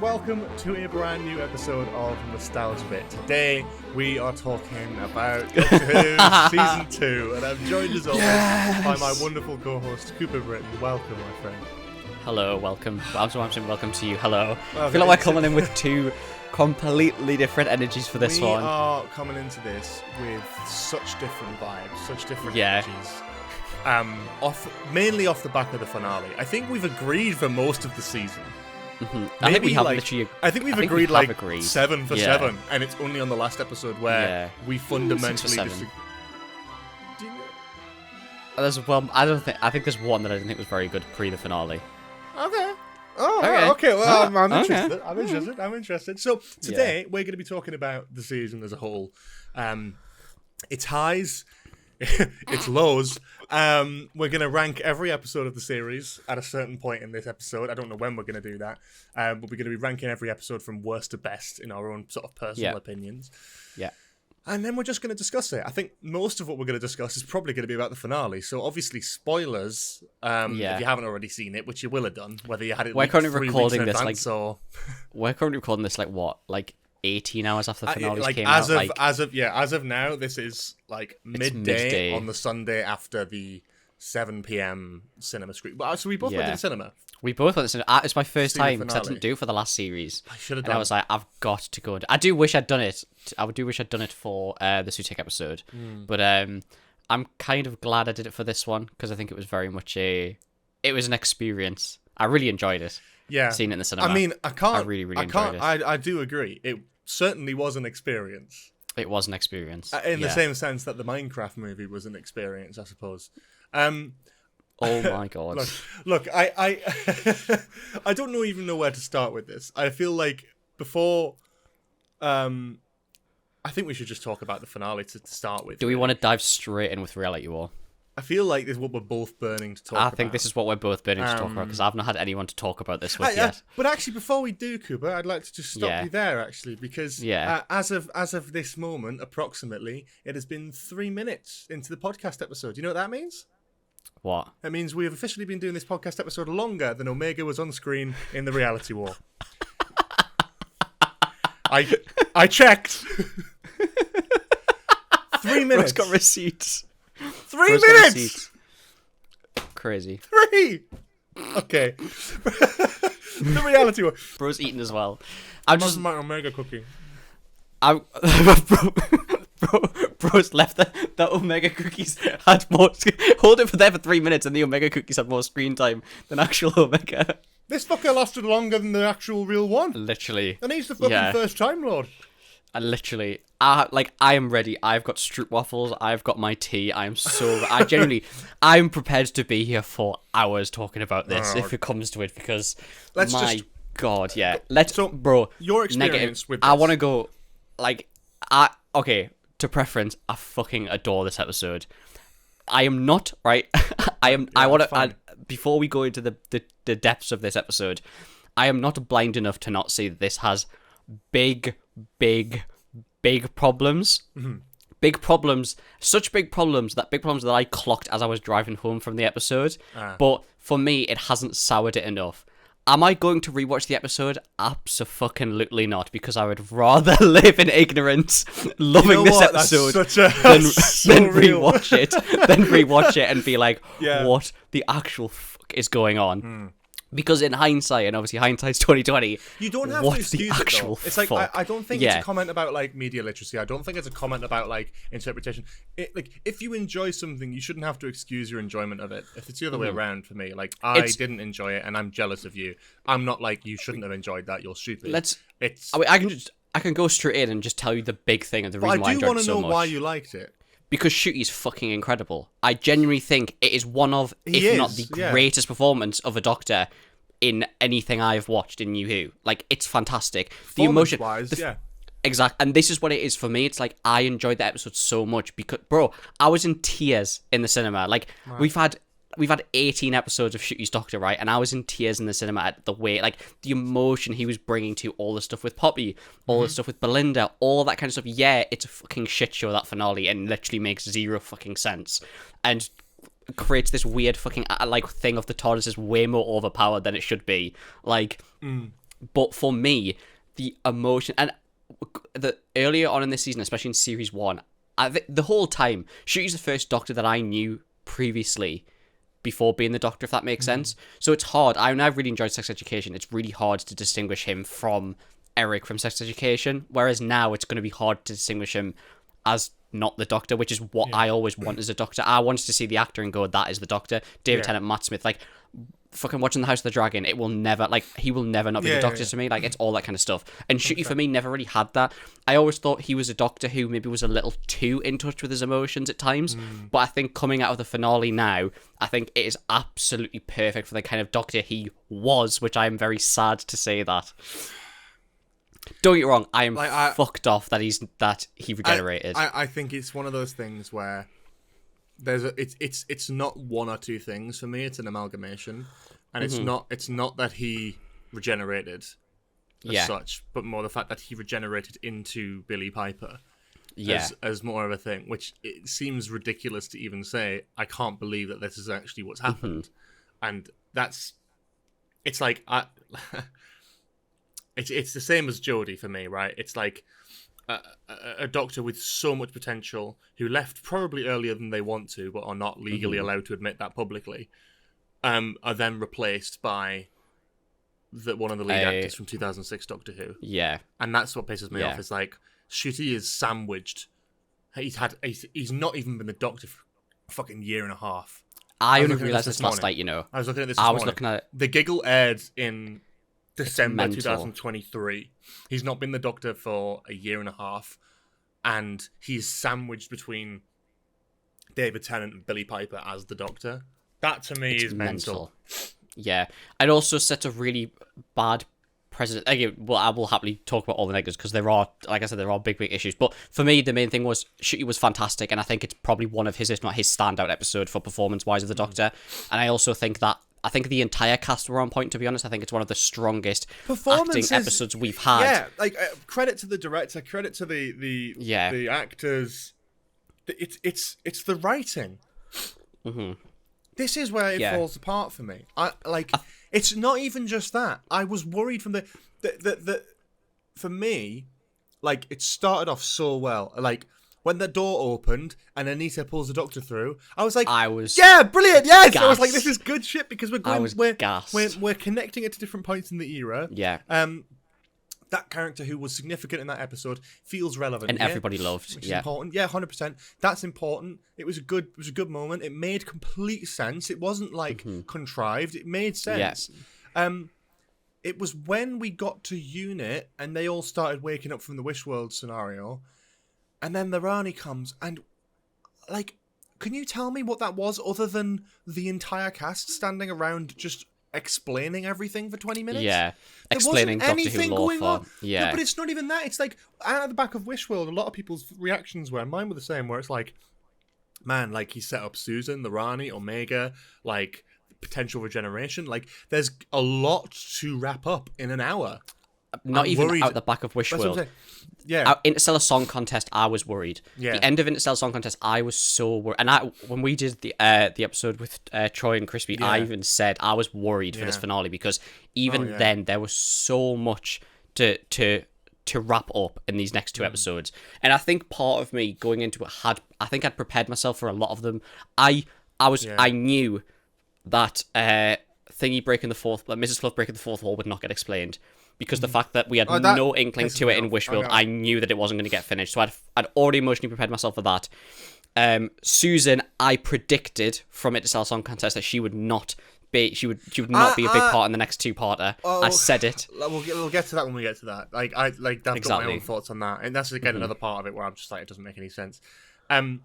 welcome to a brand new episode of Nostalgia Bit. Today we are talking about Doctor Who Season 2, and I'm joined as always by my wonderful co-host Cooper Britton. Welcome, my friend. Hello, welcome. Welcome to you. Hello. I feel like we're coming in with two completely different energies for this one. We are coming into this with such different vibes, such different energies. Mainly off the back of the finale. I think we've agreed for most of the season. Mm-hmm. I think we have literally. I think we've agreed 7 for 7, and it's only on the last episode where we fundamentally disagree. There's one. I think there's one that I didn't think was very good pre the finale. Okay. Okay. Well, I'm interested. I'm interested. So today we're going to be talking about the season as a whole. Its highs, its lows. We're going to rank every episode of the series at a certain point in this episode. I don't know when we're going to do that, but we're going to be ranking every episode from worst to best in our own sort of personal opinions. Yeah. And then we're just going to discuss it. I think most of what we're going to discuss is probably going to be about the finale. So obviously spoilers, if you haven't already seen it, which you will have done, whether you had it like 3 weeks in advance or... We're currently recording this like 18 hours after the finale came out. As of now, this is like midday on the Sunday after the 7 p.m. cinema screen. So we both went to the cinema. We both went to the cinema. It's my first time because I didn't do it for the last series. I should have done. And I was like, I've got to go. I do wish I'd done it. I do wish I'd done it for the Sutek episode. But I'm kind of glad I did it for this one because I think it was very much it was an experience. I really enjoyed it. Yeah, seeing it in the cinema. I mean, I really enjoyed it. I do agree. It certainly was an experience. It was an experience. In the same sense that the Minecraft movie was an experience, I suppose. Oh my god! Look, I I don't even know where to start with this. I feel like before, I think we should just talk about the finale to start with. Do we want to dive straight in with Reality War? I feel like this is what we're both burning to talk about. I think this is what we're both burning to talk about because I've not had anyone to talk about this with yet. But actually, before we do, Cooper, I'd like to just stop you there, actually, because as of this moment, approximately, it has been 3 minutes into the podcast episode. You know what that means? What? That means we have officially been doing this podcast episode longer than Omega was on screen in the Reality War. I checked. 3 minutes. Bro's got receipts. 3 minutes. Receipts. Crazy. 3. Okay. The Reality War. Bro's eating as well. I'm just my Omega cookie. Bro's left the Omega cookies had more. Hold it for there for 3 minutes, and the Omega cookies had more screen time than actual Omega. This fucker lasted longer than the actual real one. Literally. And he's the fucking first Time Lord. I am ready. I've got stroop waffles. I've got my tea. I'm I'm prepared to be here for hours talking about this if it comes to it because God, yeah. Bro. Your experience with this. I want to go, to preference, I fucking adore this episode. I am not, right? Before we go into the depths of this episode, I am not blind enough to not see that this has big problems. Mm-hmm. Big problems that I clocked as I was driving home from the episode. But for me, it hasn't soured it enough. Am I going to rewatch the episode? Absolutely not, because I would rather live in ignorance, loving this episode, than rewatch it and be like, what the actual fuck is going on? Because in hindsight, and obviously hindsight's 2020, you don't have to excuse it, though. It's like I don't think it's a comment about like media literacy. I don't think it's a comment about like interpretation. If you enjoy something, you shouldn't have to excuse your enjoyment of it. If it's the other way around for me, like I didn't enjoy it, and I'm jealous of you. I'm not like you shouldn't have enjoyed that. You're stupid. I can go straight in and just tell you the big thing and the reason why I enjoyed it so much. I do want to know why you liked it. Because Shooty's fucking incredible. I genuinely think it is one of, not the greatest performance of a Doctor in anything I've watched in New Who. Like, it's fantastic. The emotion, exact. And this is what it is for me. It's like I enjoyed the episode so much because, bro, I was in tears in the cinema. Like we've had 18 episodes of Shooty's Doctor, right? And I was in tears in the cinema at the way, like, the emotion he was bringing to all the stuff with Poppy, all the stuff with Belinda, all that kind of stuff. Yeah, it's a fucking shit show, that finale, and literally makes zero fucking sense. And creates this weird fucking, thing of the TARDIS is way more overpowered than it should be. Like, But for me, the emotion, and the earlier on in this season, especially in series 1, the whole time, Shooty's the first Doctor that I knew previously before being the Doctor, if that makes sense. So it's hard. I've really enjoyed Sex Education. It's really hard to distinguish him from Eric from Sex Education, whereas now it's going to be hard to distinguish him as not the Doctor, which is what I always want as a Doctor. I wanted to see the actor and go, that is the Doctor. David Tennant, Matt Smith, like, fucking watching The House of the Dragon, it will never, like, he will never not be the Doctor to me. Like, it's all that kind of stuff. And Shooty, for me, never really had that. I always thought he was a Doctor who maybe was a little too in touch with his emotions at times. But I think coming out of the finale now, I think it is absolutely perfect for the kind of Doctor he was, which I am very sad to say that. Don't get me wrong, I am fucked off that he regenerated. I think it's one of those things where it's not one or two things for me. It's an amalgamation, and it's not that he regenerated as such, but more the fact that he regenerated into Billie Piper. As more of a thing, which it seems ridiculous to even say. I can't believe that this is actually what's happened, and it's like It's the same as Jodie for me, right? It's like a Doctor with so much potential who left probably earlier than they want to, but are not legally allowed to admit that publicly, are then replaced by one of the lead actors from 2006 Doctor Who. Yeah. And that's what pisses me off. It's like, Shooty is sandwiched. He's not even been the Doctor for a fucking year and a half. I only realised this last night, I was looking at this morning. Looking at it. The Giggle aired in December 2023. He's not been the Doctor for a year and a half, and he's sandwiched between David Tennant and Billie Piper as the Doctor. That to me is mental. Yeah, it also sets a really bad precedent. Again, well, I will happily talk about all the negatives because there are, like I said, there are big issues. But for me, the main thing was Shooty was fantastic, and I think it's probably one of his, if not his, standout episode for performance-wise of the Doctor. And I also think that the entire cast were on point, to be honest. I think it's one of the strongest acting episodes we've had. Yeah, like credit to the director, credit to the actors. It's the writing. This is where it falls apart for me. It's not even just that. I was worried from the for me, like, it started off so well. Like, when the door opened and Anita pulls the Doctor through, I was like, yeah, brilliant, yes. Gassed. I was like, this is good shit because we're connecting it to different points in the era. Yeah. That character who was significant in that episode feels relevant, and everybody loved. Which is important. Yeah, 100%. That's important. It was a good moment. It made complete sense. It wasn't like contrived. It made sense. Yeah. It was when we got to Unit and they all started waking up from the Wish World scenario. And then the Rani comes, and, like, can you tell me what that was other than the entire cast standing around just explaining everything for 20 minutes? Yeah, explaining Doctor Who lore for... Yeah. No, but it's not even that. It's like, out of the back of Wishworld, a lot of people's reactions were, mine were the same, where it's like, man, like, he set up Susan, the Rani, Omega, like, potential regeneration. Like, there's a lot to wrap up in an hour. Not I'm even worried. Out the back of Wishworld. Yeah. Interstellar Song Contest, I was worried. Yeah. The end of Interstellar Song Contest, I was so worried. And when we did the episode with Troy and Crispy, I even said I was worried for this finale because even then there was so much to wrap up in these next two episodes. And I think part of me going into it I'd prepared myself for a lot of them. I knew that Mrs. Fluff breaking the fourth wall would not get explained. Because the fact that we had no inkling to it in Wishworld, I knew that it wasn't going to get finished. So I'd already emotionally prepared myself for that. Susan, I predicted from Interstellar Song Contest that she would not be a big part in the next two-parter. I said it. We'll get to that when we get to that. I've got my own thoughts on that, and that's again another part of it where I'm just like, it doesn't make any sense. But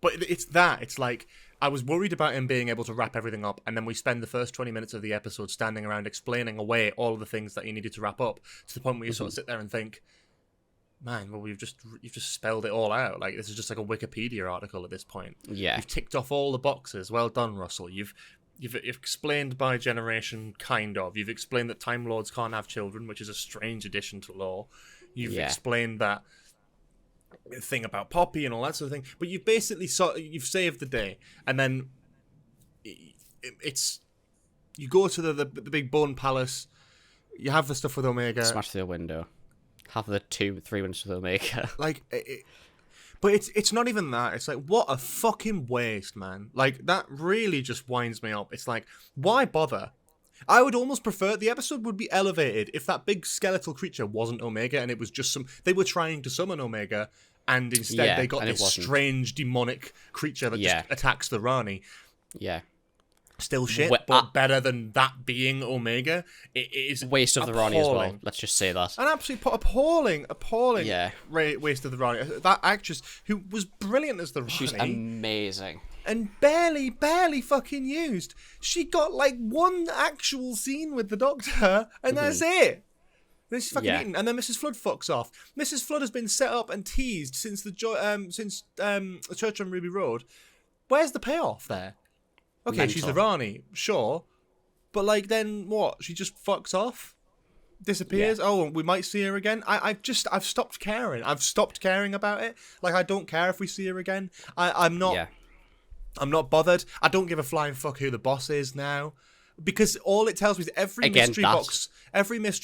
it's that. It's like, I was worried about him being able to wrap everything up, and then we spend the first 20 minutes of the episode standing around explaining away all of the things that he needed to wrap up, to the point where you sort of sit there and think, man, well, you've just spelled it all out. Like, this is just like a Wikipedia article at this point. Yeah. You've ticked off all the boxes. Well done, Russell. You've explained by generation, kind of. You've explained that Time Lords can't have children, which is a strange addition to lore. You've explained that thing about Poppy and all that sort of thing, but you've basically you've saved the day, and then it's you go to the big bone palace. You have the stuff with Omega. Smash through the window. Have the 2-3 windows with Omega. Like, but it's not even that. It's like, what a fucking waste, man. Like, that really just winds me up. It's like, why bother? I would almost prefer the episode would be elevated if that big skeletal creature wasn't Omega and it was just they were trying to summon Omega and instead they got this strange demonic creature that just attacks the Rani. Yeah. Still shit, but better than that being Omega. It is waste of the Rani as well. Let's just say that. An absolutely appalling waste of the Rani. That actress who was brilliant as the Rani. She's amazing. And barely fucking used. She got like one actual scene with the Doctor, and that's it. Then she's fucking eaten, and then Mrs. Flood fucks off. Mrs. Flood has been set up and teased since the Church on Ruby Road. Where's the payoff there? Okay, mental. She's the Rani, sure, but like then what? She just fucks off, disappears. Yeah. Oh, we might see her again. I've stopped caring. I've stopped caring about it. Like I don't care if we see her again. I'm not. Yeah. I'm not bothered. I don't give a flying fuck who the boss is now, because all it tells me is every mystery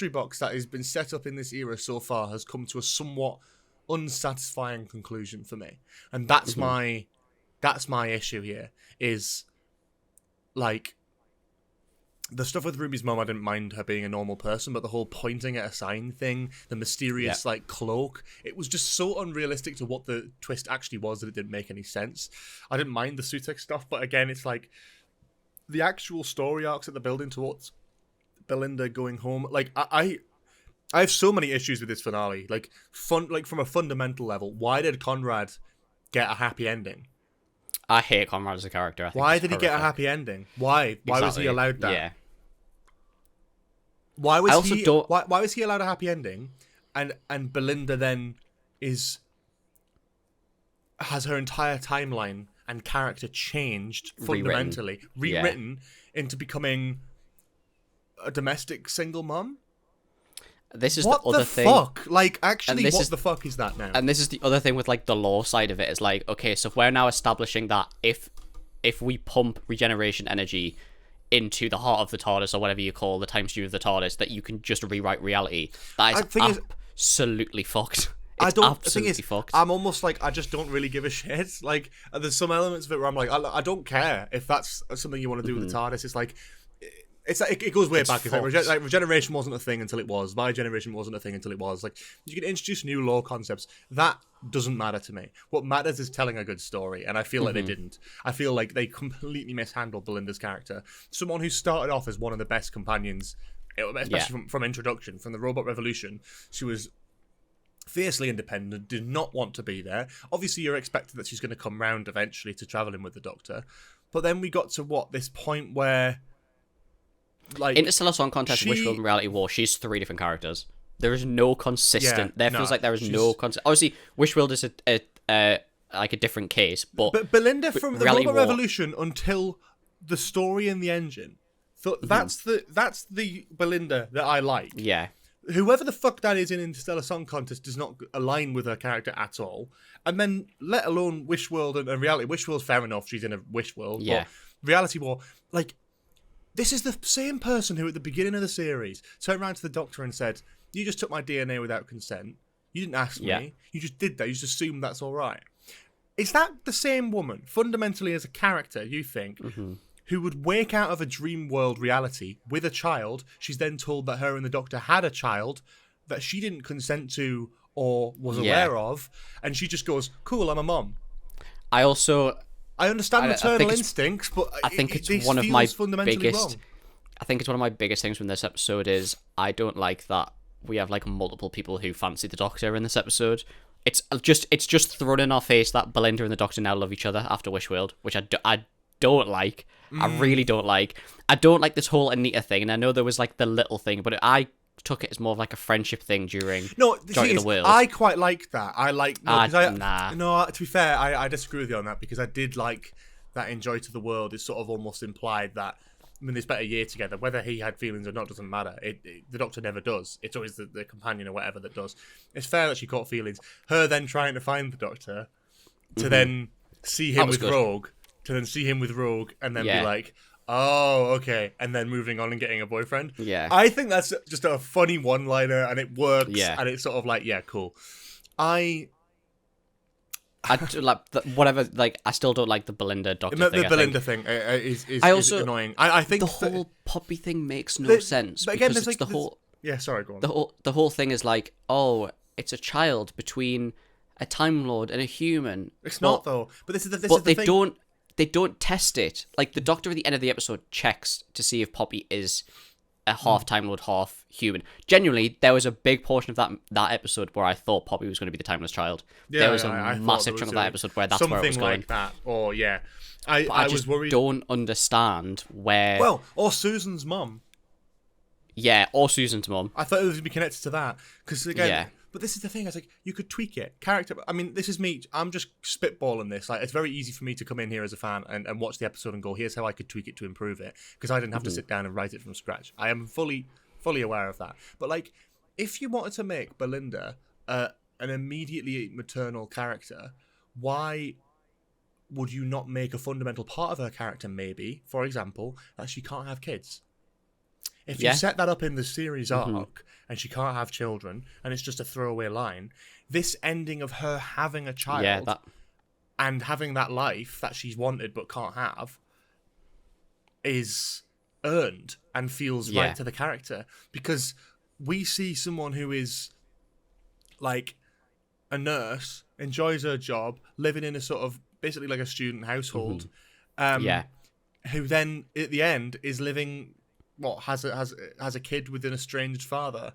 box that has been set up in this era so far has come to a somewhat unsatisfying conclusion for me, and that's my issue here. Is like the stuff with Ruby's mom, I didn't mind her being a normal person, but the whole pointing at a sign thing, the mysterious like cloak, it was just so unrealistic to what the twist actually was that it didn't make any sense. I didn't mind the Sutek stuff, but again, it's like the actual story arcs that they're building towards Belinda going home. Like I have so many issues with this finale. Like from a fundamental level, why did Conrad get a happy ending? I hate Conrad as a character. Why did he get a happy ending? Why? Why was he allowed that? Yeah. Why was he allowed a happy ending? And Belinda then has her entire timeline and character changed fundamentally, rewritten into becoming a domestic single mum? This is the other thing. Fuck? Like, actually, what the fuck is that now? And this is the other thing with, like, the lore side of it. Is like, okay, so we're now establishing that if we pump regeneration energy into the heart of the TARDIS, or whatever you call the time stream of the TARDIS, that you can just rewrite reality. That is absolutely fucked. Fucked. I'm almost like, I just don't really give a shit. Like, there's some elements of it where I'm like, I don't care if that's something you want to do with the TARDIS. It's like, it goes way back. It's like regeneration wasn't a thing until it was. My generation wasn't a thing until it was. Like, you can introduce new lore concepts. That doesn't matter to me. What matters is telling a good story, and I feel like they didn't. I feel like they completely mishandled Belinda's character. Someone who started off as one of the best companions, especially from introduction, from the Robot Revolution. She was fiercely independent, did not want to be there. Obviously, you're expected that she's going to come round eventually to traveling with the Doctor. But then we got to this point where, like, Interstellar Song Contest, Wishworld, and Reality War, she's 3 different characters. There is no consistent. Feels like there is no consistent. Obviously, Wishworld is like a different case, but Belinda from the Robot Revolution until the story in the engine. So that's the Belinda that I like. Yeah. Whoever the fuck that is in Interstellar Song Contest does not align with her character at all. And then, let alone Wishworld and Reality. Wishworld's fair enough, she's in a Wishworld. Yeah. But Reality War, like, this is the same person who at the beginning of the series turned around to the Doctor and said, "You just took my DNA without consent. You didn't ask me. You just did that. You just assumed that's all right." Is that the same woman, fundamentally as a character, you think, who would wake out of a dream world reality with a child? She's then told that her and the Doctor had a child that she didn't consent to or was aware of, and she just goes, "Cool, I'm a mom." I understand maternal instincts, but I think it's one of my biggest. I think it's one of my biggest things from this episode is I don't like that we have like multiple people who fancy the Doctor in this episode. It's just thrown in our face that Belinda and the Doctor now love each other after Wishworld, which I don't like. I really don't like. I don't like this whole Anita thing, and I know there was like the little thing, but I took it as more of like a friendship thing during Joy of the World. I quite like that. To be fair, I disagree with you on that, because I did like that in Joy to the World. It's sort of almost implied that, I mean, they spent a year together. Whether he had feelings or not doesn't matter. The Doctor never does. It's always the companion or whatever that does. It's fair that she caught feelings. Her then trying to find the Doctor to then see him with Rogue, and then be like, Oh, okay. And then moving on and getting a boyfriend. Yeah. I think that's just a funny one-liner, and it works. Yeah. And it's sort of like, yeah, cool. I like whatever. Like, I still don't like the Belinda doctor thing. The Belinda thing is annoying. I think the whole Poppy thing makes no sense. But again, there's it's like the whole. Yeah, sorry, go on. The whole thing is like, oh, it's a child between a Time Lord and a human. It's not though. But this is the thing. They don't test it. Like, the Doctor at the end of the episode checks to see if Poppy is a half Time Lord, half human. Genuinely, there was a big portion of that episode where I thought Poppy was going to be the Timeless Child. Yeah, there was a massive chunk of that episode where that's where it was going. Something like that. Or, yeah. I was worried. Don't understand where... Well, or Susan's mum. Yeah, or Susan's mum. I thought it was going to be connected to that. Because, again... Yeah. But this is the thing, I was like, you could tweak it. I mean, this is me, I'm just spitballing this. Like, it's very easy for me to come in here as a fan and watch the episode and go, here's how I could tweak it to improve it. Because I didn't have to sit down and write it from scratch. I am fully aware of that. But, like, if you wanted to make Belinda an immediately maternal character, why would you not make a fundamental part of her character, maybe, for example, that she can't have kids? If you set that up in the series arc and she can't have children and it's just a throwaway line, this ending of her having a child and having that life that she's wanted but can't have is earned and feels right to the character. Because we see someone who is like a nurse, enjoys her job, living in a sort of basically like a student household, who then at the end is living... has a kid with an estranged father.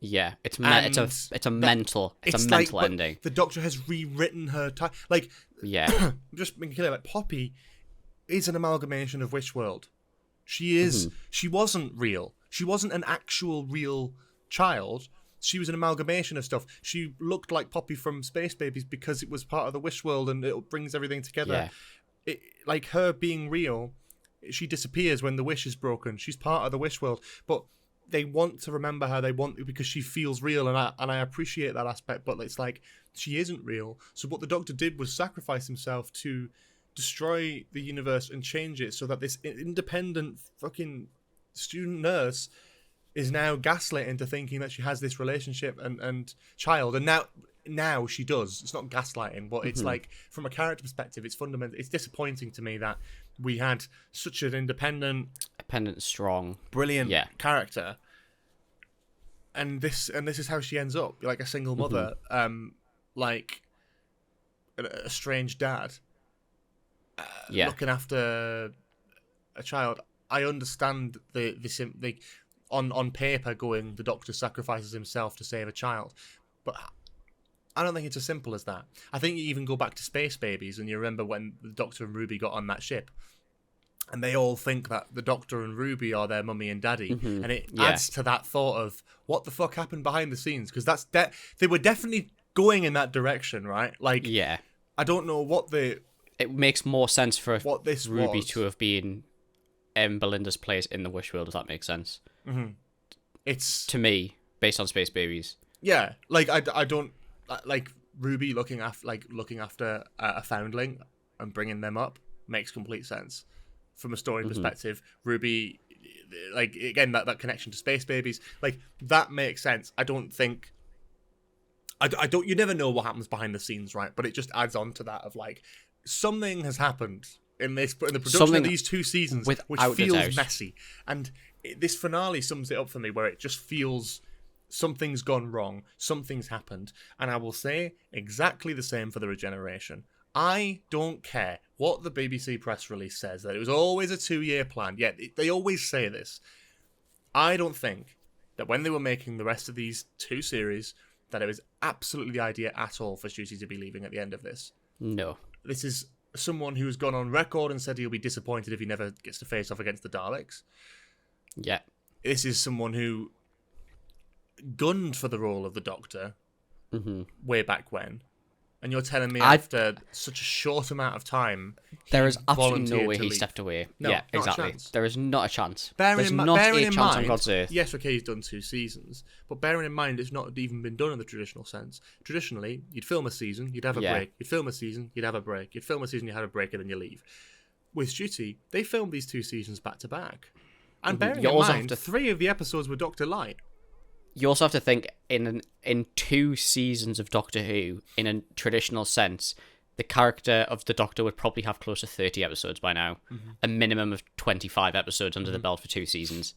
Yeah, it's a mental ending. The Doctor has rewritten her just being clear, like Poppy is an amalgamation of which world? She is. She wasn't real. She wasn't an actual real child. She was an amalgamation of stuff. She looked like Poppy from Space Babies because it was part of the Wish world and it brings everything together. Yeah. Like her being real. She disappears when the wish is broken. She's part of the Wish world, but they want to remember her. They want because she feels real, and I appreciate that aspect. But it's like she isn't real. So what the Doctor did was sacrifice himself to destroy the universe and change it so that this independent fucking student nurse is now gaslit into thinking that she has this relationship and child, and now she does. It's not gaslighting, but it's like from a character perspective, it's fundamental. It's disappointing to me that we had such an independent, strong, brilliant character, and this is how she ends up, like a single mother, like a strange dad, looking after a child. I understand the on paper going, the Doctor sacrifices himself to save a child, but I don't think it's as simple as that. I think you even go back to Space Babies and you remember when the Doctor and Ruby got on that ship and they all think that the Doctor and Ruby are their mummy and daddy. And it adds to that thought of what the fuck happened behind the scenes, because they were definitely going in that direction, right? Like, I don't know it makes more sense for Ruby was. to have been in Belinda's place in the Wish world, if that makes sense. It's, to me, based on Space Babies. Yeah, like I don't like Ruby looking after a foundling and bringing them up makes complete sense from a story perspective. Ruby, like, again, that connection to Space Babies, like, that makes sense. I don't think you never know what happens behind the scenes, right? But it just adds on to that of like something has happened in the production of these 2 seasons which feels messy, and this finale sums it up for me, where it just feels something's gone wrong, something's happened. And I will say exactly the same for the regeneration. I don't care what the BBC press release says, that it was always a 2-year plan. Yeah, they always say this. I don't think that when they were making the rest of these 2 series, that it was absolutely the idea at all for Ncuti to be leaving at the end of this. No. This is someone who's gone on record and said he'll be disappointed if he never gets to face off against the Daleks. Yeah. This is someone who gunned for the role of the Doctor way back when, and you're telling me after such a short amount of time there is absolutely no way he stepped away. No, yeah, exactly. There is not a chance. There's not a chance on God's earth. Yes, okay, he's done 2 seasons, but bearing in mind it's not even been done in the traditional sense. Traditionally, you'd film a season, you'd have a break. You'd film a season, you'd have a break. You'd film a season, you'd have a break, and then you leave. with Ncuti, they filmed these 2 seasons back to back. And bearing in mind, 3 of the episodes were Dr. Light. You also have to think, in 2 seasons of Doctor Who, in a traditional sense, the character of the Doctor would probably have close to 30 episodes by now. A minimum of 25 episodes under the belt for 2 seasons.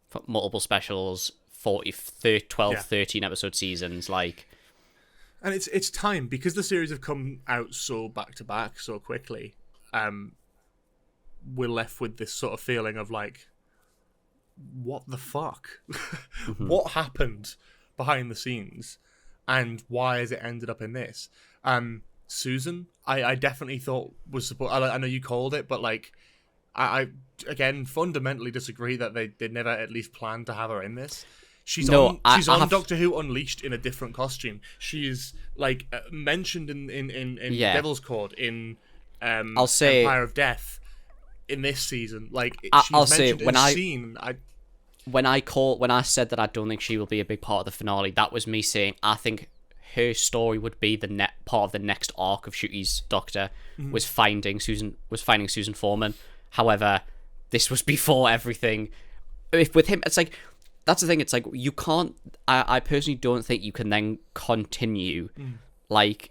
For multiple specials, 12, 13 episode seasons, like... And it's time, because the series have come out so back to back so quickly, we're left with this sort of feeling of like, what the fuck? What happened behind the scenes? And why has it ended up in this? Susan, I definitely thought was supposed... I know you called it, but like, I again fundamentally disagree that they never at least planned to have her in this. She's on Doctor Who Unleashed in a different costume. She is like mentioned in Devil's Court in I'll say Empire of Death in this season. Like I'll say when I said that I don't think she will be a big part of the finale, that was me saying I think her story would be the part of the next arc of Ncuti's Doctor was finding Susan Foreman. However, this was before everything. If with him, it's like, that's the thing. It's like you can't. I personally don't think you can then continue. Like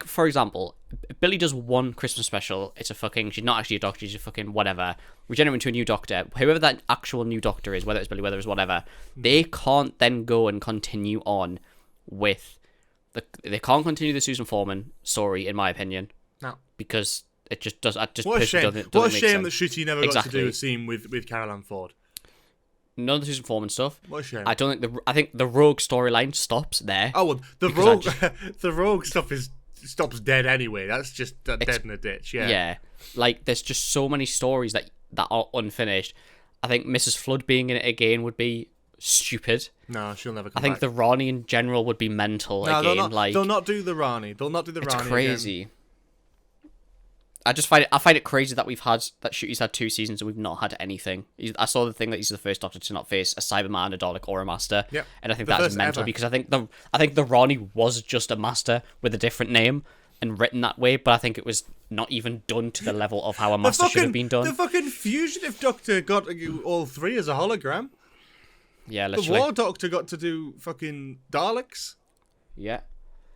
for example, Billy does one Christmas special. It's a fucking. She's not actually a doctor. She's a fucking whatever. Regenerate into a new Doctor. Whoever that actual new Doctor is, whether it's Billy, whether it's whatever, they can't then go and continue on with they can't continue the Susan Foreman story, in my opinion. No, because it just does. What a shame! What a shame that Ncuti never got to do a scene with Carol Ann Ford. None of the Susan Foreman stuff. What a shame! I think the Rogue storyline stops there. Oh well, the Rogue stuff stops dead anyway. That's just dead in a ditch. Yeah. Yeah. Like there's just so many stories that are unfinished. I think Mrs. Flood being in it again would be stupid. No, she'll never come back. I think the Rani in general would be mental again. They'll not do the Rani. They'll not do the Rani. It's crazy. Again. I find it crazy that Ncuti's had 2 seasons and we've not had anything. I saw the thing that he's the first Doctor to not face a Cyberman, a Dalek, or a Master. Yep. And I think that's mental because I think the Rani was just a Master with a different name and written that way, but I think it was not even done to the level of how a Master should have been done. The fucking Fugitive Doctor got all 3 as a hologram. Yeah, literally. The War Doctor got to do fucking Daleks. Yeah.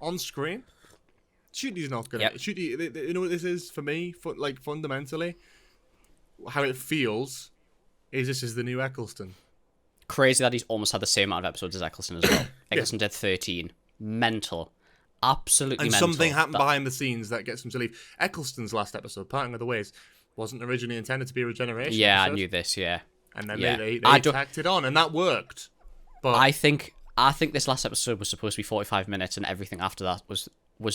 On screen. Ncuti's not gonna. Ncuti, you know what this is for me? Fundamentally, how it feels is this is the new Eccleston. Crazy that he's almost had the same amount of episodes as Eccleston as well. Eccleston did 13. Mental. Absolutely mental. And something happened behind the scenes that gets him to leave. Eccleston's last episode, Parting of the Ways, wasn't originally intended to be a regeneration episode. I knew this, yeah. And then they tacked it on, and that worked. But I think this last episode was supposed to be 45 minutes, and everything after that was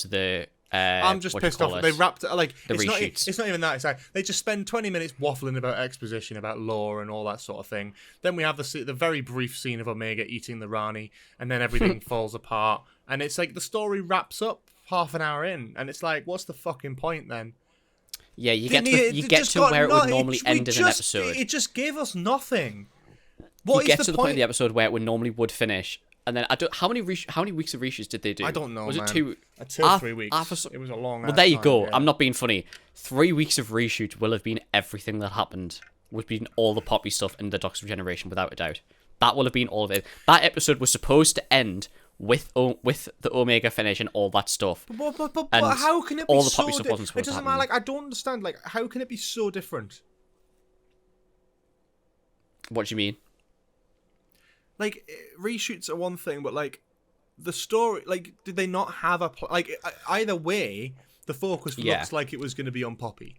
the. I'm just pissed off. They wrapped it like the reshoots. It's not even that. It's like they just spend 20 minutes waffling about exposition, about lore, and all that sort of thing. Then we have the very brief scene of Omega eating the Rani, and then everything falls apart. And it's like the story wraps up half an hour in, and it's like, what's the fucking point then? Yeah, you get to where it would normally end in an episode. It just gave us nothing. You get to the point of the episode where it would finish, and then how many weeks of reshoots did they do? I don't know. Was it 2? 2 or 3 weeks. It was a long. Well, there you go. Yeah. I'm not being funny. 3 weeks of reshoots will have been everything that happened. Would have been all the Poppy stuff in the Doctor's Regeneration, without a doubt. That will have been all of it. That episode was supposed to end with the Omega finish and all that stuff. But how can it be all the Poppy stuff wasn't supposed to happen? It doesn't matter. Like, I don't understand. Like, how can it be so different? What do you mean? Like, reshoots are one thing, but like the story, like, did they not have a either way? The focus looks like it was going to be on Poppy.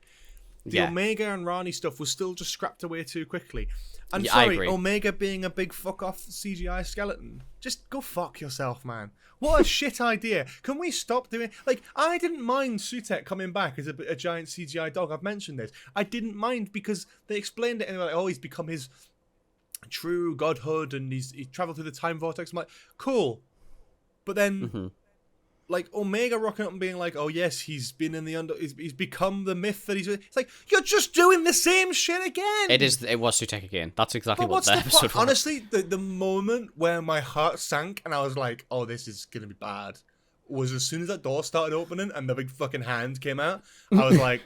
The Omega and Rani stuff was still just scrapped away too quickly. And sorry, Omega being a big fuck off CGI skeleton. Just go fuck yourself, man. What a shit idea. Can we stop doing... Like, I didn't mind Sutek coming back as a giant CGI dog. I've mentioned this. I didn't mind because they explained it and they were like, oh, he's become his true godhood and he's travelled through the time vortex. I'm like, cool. But then... Like, Omega rocking up and being like, oh, yes, he's been in the he's become the myth that he's... It's like, you're just doing the same shit again! It was Sutek again. That's exactly what the episode was. Honestly, the moment where my heart sank and I was like, oh, this is going to be bad, was as soon as that door started opening and the big fucking hand came out, I was like,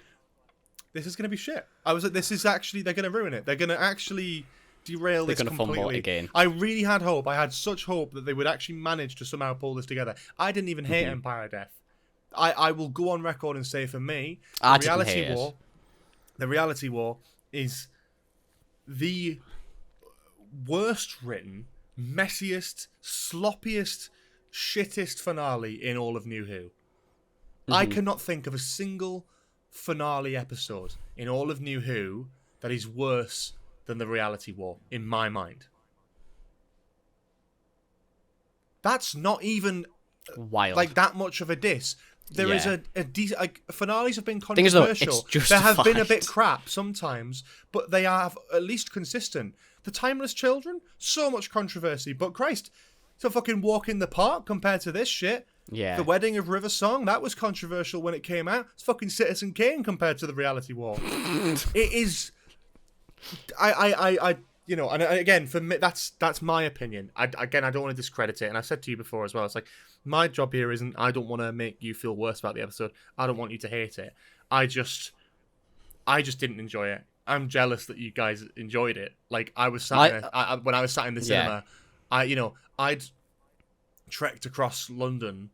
this is going to be shit. I was like, this is actually, they're going to ruin it. They're going to actually derail this completely. They're going to fumble it again. I really had hope. I had such hope that they would actually manage to somehow pull this together. I didn't even hate Empire of Death. I will go on record and say, for me, the Reality War is the worst written, messiest, sloppiest, shittest finale in all of New Who. I cannot think of a single finale episode in all of New Who that is worse than the Reality War, in my mind. That's not even wild, like that much of a diss. There is a decent, like, finales have been controversial. There have been a bit crap sometimes, but they are at least consistent. The Timeless Children, so much controversy, but Christ, it's a fucking walk in the park compared to this shit. Yeah. The Wedding of River Song, that was controversial when it came out. It's fucking Citizen Kane compared to the Reality War. It is. You know, and again, for me, that's my opinion. I don't want to discredit it, and I've said to you before as well. It's like, my job here isn't, I don't want to make you feel worse about the episode. I don't want you to hate it. I just didn't enjoy it. I'm jealous that you guys enjoyed it. Like, I was sat when I was sat in the cinema, I'd trekked across London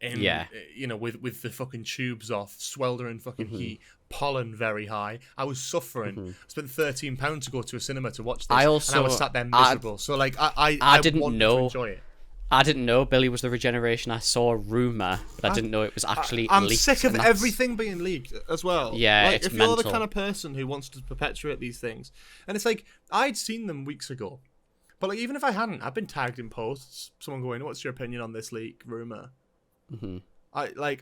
with the fucking tubes off, sweltering fucking heat, pollen very high. I was suffering. I spent £13 to go to a cinema to watch this, and I was sat there miserable. So like, I didn't know to enjoy it. I didn't know Billy was the regeneration. I saw a rumor, but I didn't know it was actually I'm leaked. sick of everything being leaked as well. Yeah, like, it's if mental. You're the kind of person who wants to perpetuate these things, and it's like, I'd seen them weeks ago, but like, even if I hadn't, I've been tagged in posts. Someone going, "What's your opinion on this leak rumor?" I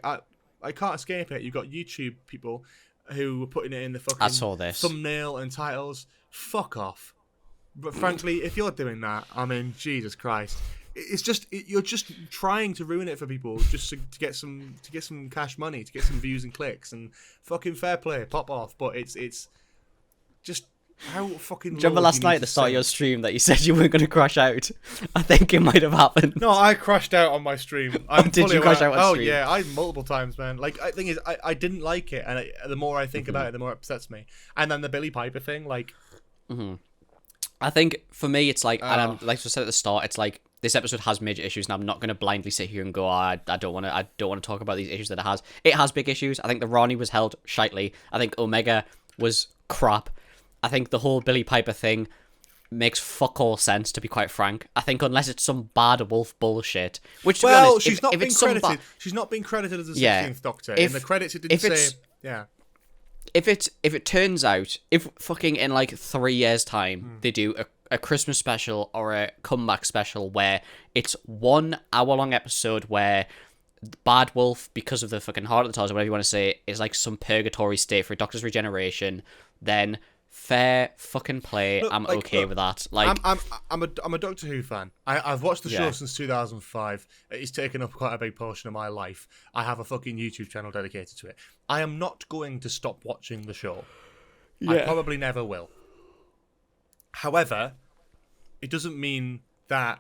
can't escape it. You've got YouTube people who were putting it in the fucking thumbnail and titles. Fuck off. But frankly, if you're doing that, I mean, Jesus Christ. It's just, you're just trying to ruin it for people just to get some cash money, to get some views and clicks, and fucking fair play, pop off. But it's just, how fucking. Do you remember last night at the start of your stream that you said you weren't going to crash out? I think it might have happened. No, I crashed out on my stream. Did you crash out on stream? Oh yeah, I multiple times, man. Like, the thing is, I didn't like it, and the more I think about it, the more it upsets me. And then the Billy Piper thing, like. I think for me, it's like, and like I said at the start, it's like, this episode has major issues, and I'm not going to blindly sit here and go, I don't want to talk about these issues that it has. It has big issues. I think the Rani was held shitely. I think Omega was crap. I think the whole Billy Piper thing makes fuck all sense, to be quite frank. I think unless it's some bad wolf bullshit, which, to be honest, she's not been credited. She's not been credited as the 16th Doctor. In the credits, it didn't say. Yeah. If it turns out, if fucking in like 3 years' time they do a Christmas special or a comeback special where it's 1 hour-long episode where Bad Wolf, because of the fucking heart of the TARDIS, or whatever you want to say, is like some purgatory state for a Doctor's regeneration, then fair fucking play. Look, I'm okay with that. Like, I'm a Doctor Who fan. I've watched the show since 2005. It's taken up quite a big portion of my life. I have a fucking YouTube channel dedicated to it. I am not going to stop watching the show. I probably never will. However, it doesn't mean that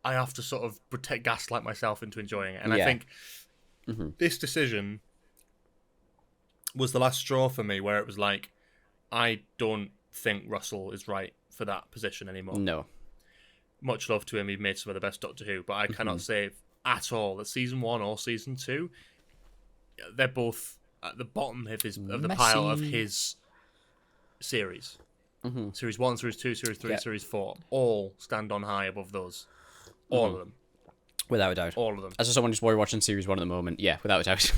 I have to sort of gaslight myself into enjoying it. And I think this decision was the last straw for me, where it was like, I don't think Russell is right for that position anymore. No. Much love to him. He made some of the best Doctor Who, but I cannot say at all that season 1 or season 2, they're both at the bottom of the pile of his series. Series 1, Series 2, Series 3, Series 4, all stand on high above those. All of them. Without a doubt. All of them. As someone who's watching Series 1 at the moment, yeah, without a doubt.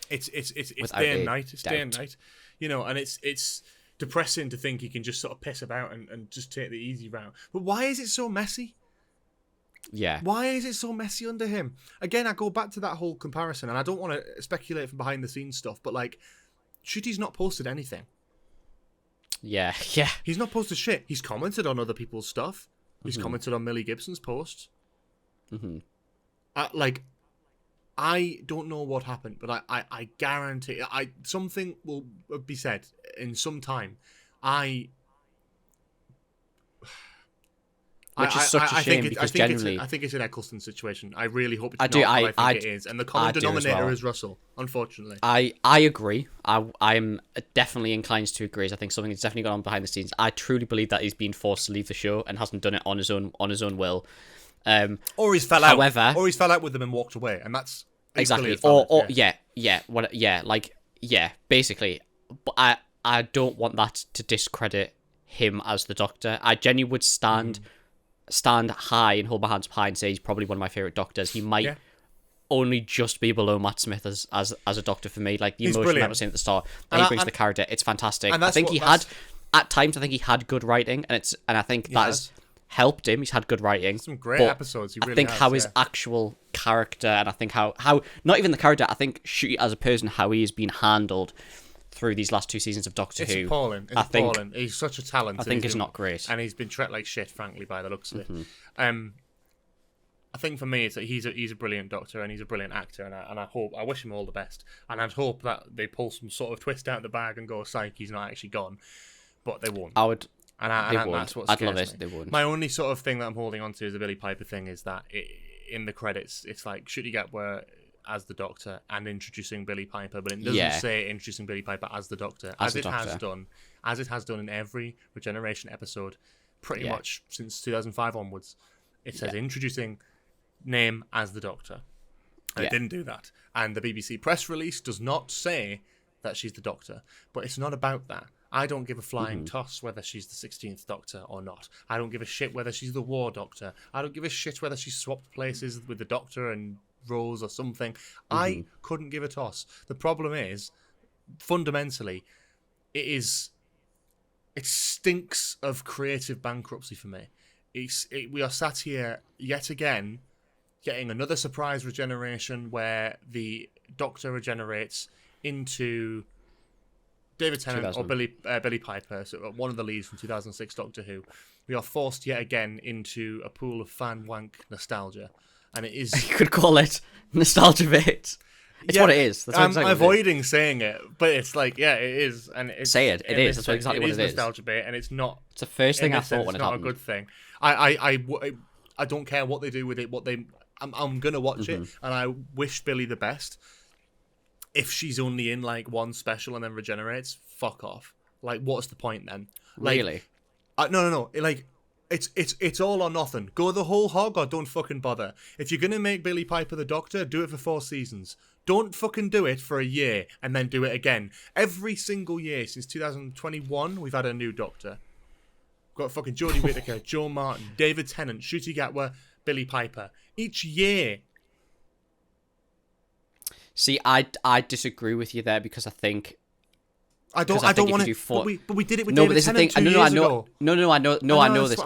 It's day and night. It's day and night. You know, and it's depressing to think he can just sort of piss about and just take the easy route. But why is it so messy? Yeah. Why is it so messy under him? Again, I go back to that whole comparison, and I don't want to speculate from behind the scenes stuff, but like, Shooty's not posted anything. Yeah. He's not posted shit. He's commented on other people's stuff. He's commented on Millie Gibson's posts. I don't know what happened, but I guarantee something will be said in some time. I which is such a shame because genuinely, I think it's an Eccleston situation. I really hope it's not. I think it is, and the common denominator is Russell. Unfortunately, I agree. I'm definitely inclined to agree. I think something has definitely gone on behind the scenes. I truly believe that he's been forced to leave the show and hasn't done it on his own will. Or he's fell out. Or he's fell out with them and walked away, and that's exactly. Basically. But I don't want that to discredit him as the Doctor. I genuinely would stand high and hold my hands up high and say he's probably one of my favourite Doctors. He might only just be below Matt Smith as a Doctor for me. Like the emotion that I was saying at the start, that he brings the character, it's fantastic. I think at times he had good writing, and I think that has helped him. He's had good writing. Some great episodes. He really I think how his actual character, and I think how not even the character, I think as a person, how he has been handled through these last 2 seasons of Doctor Who. It's appalling. It's appalling. He's such a talent. I think it's not great. And he's been treated like shit, frankly, by the looks of it. I think for me, it's that he's a brilliant Doctor and he's a brilliant actor, and I wish him all the best. And I'd hope that they pull some sort of twist out the bag and go, psych, he's not actually gone. But they won't. I would. That's what I'd love it. They wouldn't. My only sort of thing that I'm holding on to is the Billy Piper thing is that in the credits, it's like, should you get where as the Doctor and introducing Billy Piper, but it doesn't say introducing Billy Piper as the Doctor, as it has done in every Regeneration episode, pretty much since 2005 onwards. It says introducing name as the Doctor, and it didn't do that. And the BBC press release does not say that she's the Doctor, but it's not about that. I don't give a flying toss whether she's the 16th Doctor or not. I don't give a shit whether she's the War Doctor. I don't give a shit whether she's swapped places with the Doctor and Rose or something. I couldn't give a toss. The problem is, fundamentally, it stinks of creative bankruptcy for me. We are sat here yet again getting another surprise regeneration where the Doctor regenerates into David Tennant or Billy Piper, so one of the leads from 2006 Doctor Who. We are forced yet again into a pool of fan wank nostalgia. And it is... You could call it nostalgia bait. It's what it is. That's I'm avoiding saying it, but it's like, it is. And say it. It is. That's exactly what it is. Nostalgia bait, and it's not... It's the first thing I thought when it happened. It's not a good thing. I don't care what they do with it, I'm going to watch it, and I wish Billy the best. If she's only in, like, one special and then regenerates, fuck off. Like, what's the point then? Like, really? No. Like... It's all or nothing. Go the whole hog or don't fucking bother. If you're going to make Billy Piper the Doctor, do it for 4 seasons. Don't fucking do it for a year and then do it again. Every single year since 2021, we've had a new Doctor. We've got fucking Jodie Whittaker, Joe Martin, David Tennant, Ncuti Gatwa, Billy Piper. Each year. See, I disagree with you there because I think... I don't want to. But we did it with David Tennant 2 years ago. I know this.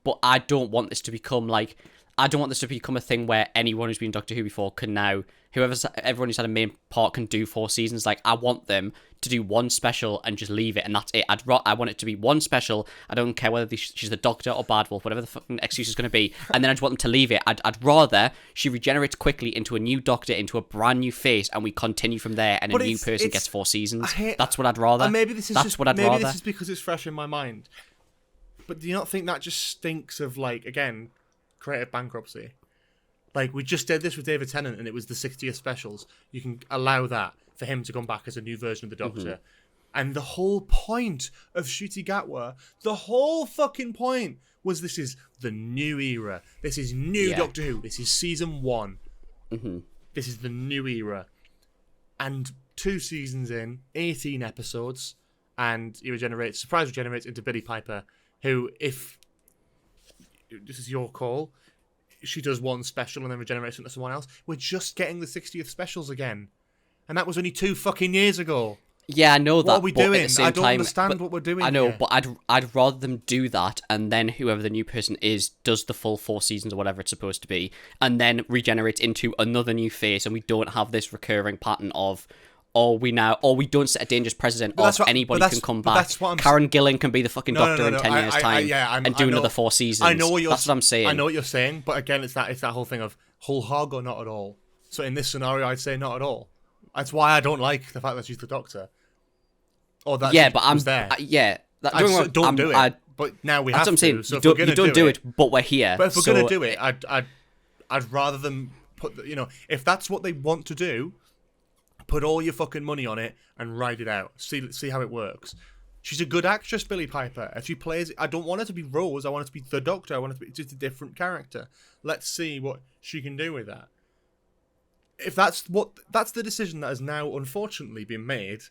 But I don't want this to become like. I don't want this to become a thing where anyone who's been Doctor Who before can now, everyone who's had a main part can do 4 seasons. Like, I want them to do one special and just leave it, and that's it. I want it to be one special. I don't care whether she's the Doctor or Bad Wolf, whatever the fucking excuse is going to be, and then I just want them to leave it. I'd rather she regenerates quickly into a new Doctor, into a brand new face, and we continue from there, and a new person gets 4 seasons. That's what I'd rather. And maybe this is this is because it's fresh in my mind. But do you not think that just stinks of, like, again, creative bankruptcy? Like, we just did this with David Tennant and it was the 60th specials. You can allow that for him to come back as a new version of the Doctor. And the whole point of Ncuti Gatwa, the whole fucking point was this is the new era. This is new Doctor Who. This is season 1. This is the new era. And 2 seasons in, 18 episodes, and he surprise regenerates into Billy Piper, who, if this is your call, she does one special and then regenerates into someone else. We're just getting the 60th specials again. And that was only 2 fucking years ago. Yeah, I know that. What are we doing? I don't understand what we're doing. I know, here. but I'd rather them do that, and then whoever the new person is does the full 4 seasons or whatever it's supposed to be, and then regenerates into another new face, and we don't have this recurring pattern of, we don't set a dangerous precedent of anybody can come back. Karen Gillan can be the fucking Doctor in 10 years' time and do another 4 seasons. That's what I'm saying. I know what you're saying, but again, it's that whole thing of whole hog or not at all. So in this scenario, I'd say not at all. That's why I don't like the fact that she's the Doctor. Or that but I'm there. Don't do it. But now we have to. That's what I'm saying. So you don't do it, but we're here. But if we're going to do it, I'd rather them put, if that's what they want to do, put all your fucking money on it and ride it out. See how it works. She's a good actress, Billie Piper. If she plays, I don't want her to be Rose. I want her to be the Doctor. I want her to be just a different character. Let's see what she can do with that. If that's the decision that has now unfortunately been made.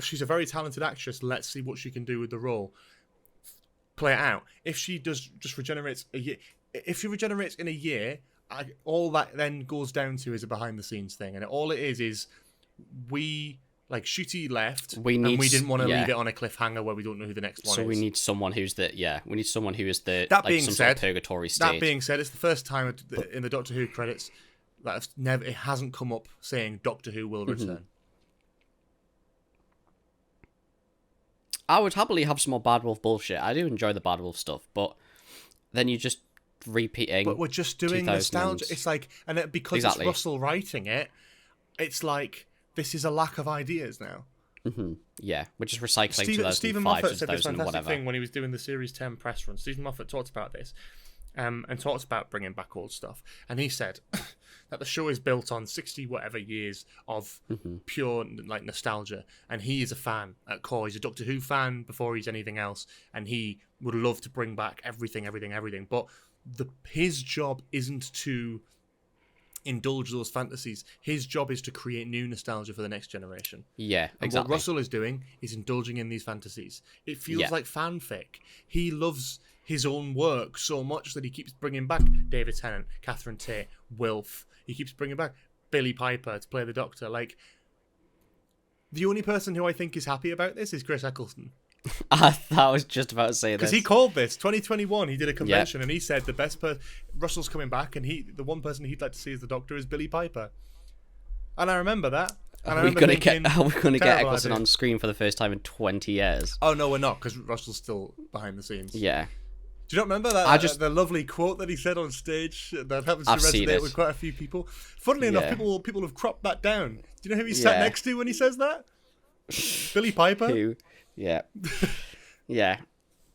She's a very talented actress. Let's see what she can do with the role. Play it out. If she just regenerates a year, if she regenerates in a year, all that then goes down to is a behind the scenes thing, and all it is Shooty left, and we didn't want to leave it on a cliffhanger where we don't know who the next one is. So we need someone who is the that being some said, sort of purgatory state. That being said, it's the first time in the Doctor Who credits that it hasn't come up saying Doctor Who will return. I would happily have some more Bad Wolf bullshit. I do enjoy the Bad Wolf stuff, but then you just repeating. But we're just doing nostalgia. It's like, and because it's Russell writing it, it's like this is a lack of ideas now. Yeah, we're just recycling 2005 Stephen Moffat said this fantastic whatever. Thing when he was doing the Series 10 press run. Stephen Moffat talked about this, and talked about bringing back old stuff. And he said that the show is built on 60 whatever years of pure like nostalgia, and he is a fan at core. He's a Doctor Who fan before he's anything else, and he would love to bring back everything. But his job isn't to indulge those fantasies. His job is to create new nostalgia for the next generation. Yeah, exactly. And what Russell is doing is indulging in these fantasies. It feels like fanfic. He loves his own work so much that he keeps bringing back David Tennant, Catherine Tate, Wilf. He keeps bringing back Billie Piper to play the Doctor. Like, the only person who I think is happy about this is Chris Eccleston. I was just about to say this. Because he called this 2021. He did a convention and he said the best person, Russell's coming back, and the one person he'd like to see as the Doctor is Billie Piper. And I remember that. And are we going to get Eccleston on screen for the first time in 20 years? Oh no, we're not, because Russell's still behind the scenes. Yeah. Do you not remember that? The lovely quote that he said on stage that happens to resonate with quite a few people. Funnily enough, people have cropped that down. Do you know who he sat next to when he says that? Billie Piper. Who? Yeah. Yeah.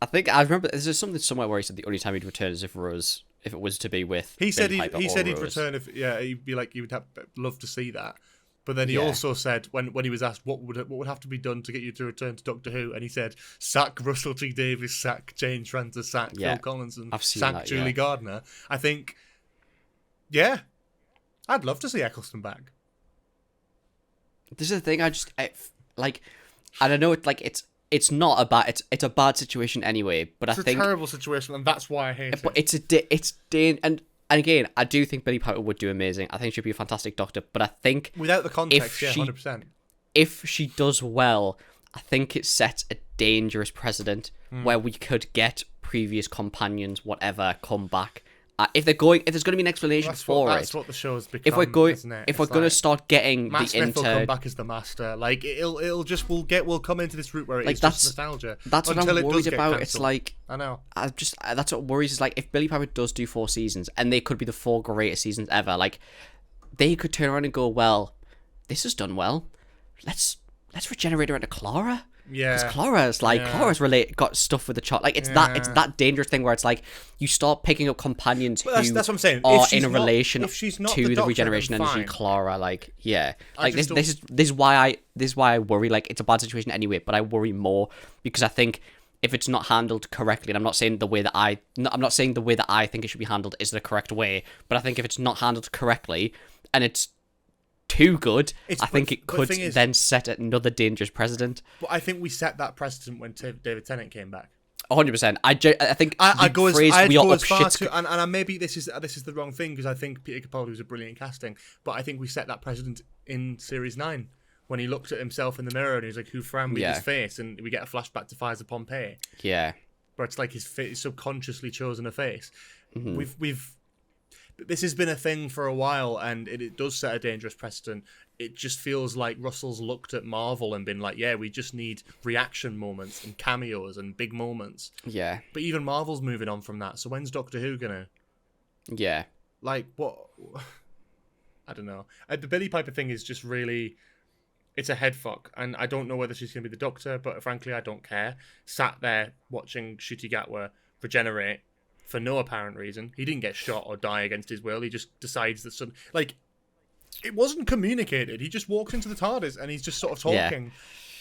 I remember there's something somewhere where he said the only time he'd return is if it was to be with. He said he'd return if he'd be like he would love to see that. But then he also said when he was asked what would have to be done to get you to return to Doctor Who, and he said sack Russell T Davies, sack Jane Tranter, sack Phil Collins, and sack Julie Gardner. I think, I'd love to see Eccleston back. This is the thing. I don't know. It's not a bad. It's a bad situation anyway. But it's a terrible situation, and that's why I hate it. But and again, I do think Billie Piper would do amazing. I think she'd be a fantastic Doctor. But I think without the context, 100%. If she does well, I think it sets a dangerous precedent where we could get previous companions, whatever, come back. If there's going to be an explanation for it, that's what the show's become. If we're going to start getting Matt Smith will come back as the Master, like we'll come into this route where it's just nostalgia. That's what I'm worried about. It's like I know. That's what worries. Is like if Billie Piper does do 4 seasons, and they could be the 4 greatest seasons ever. Like they could turn around and go, well, this has done well. Let's regenerate her into Clara. Yeah, because Clara's got stuff with the child. Like it's that dangerous thing where it's like you start picking up companions who that's what I'm saying. Are in a relation to the regeneration energy. Clara, this is why I worry. Like it's a bad situation anyway, but I worry more because I think if it's not handled correctly, and I'm not saying the way that I think it should be handled is the correct way, but I think if it's not handled correctly and it's too good, I think it could then set another dangerous precedent. But I think we set that precedent when David Tennant came back. 100%. I think maybe this is the wrong thing because I think Peter Capaldi was a brilliant casting, but I think we set that precedent in Series 9 when he looked at himself in the mirror and he was like, "Who framed me?" His face, and we get a flashback to Pfizer Pompeii. Yeah, where it's like his subconsciously chosen a face. This has been a thing for a while, and it does set a dangerous precedent. It just feels like Russell's looked at Marvel and been like, yeah, we just need reaction moments and cameos and big moments. Yeah. But even Marvel's moving on from that. So when's Doctor Who gonna? Yeah. Like, what? I don't know. The Billie Piper thing is just really... it's a head fuck, and I don't know whether she's going to be the Doctor, but frankly, I don't care. Sat there watching Ncuti Gatwa regenerate for no apparent reason. He didn't get shot or die against his will. He just decides that it wasn't communicated. He just walks into the TARDIS and he's just sort of talking. Yeah.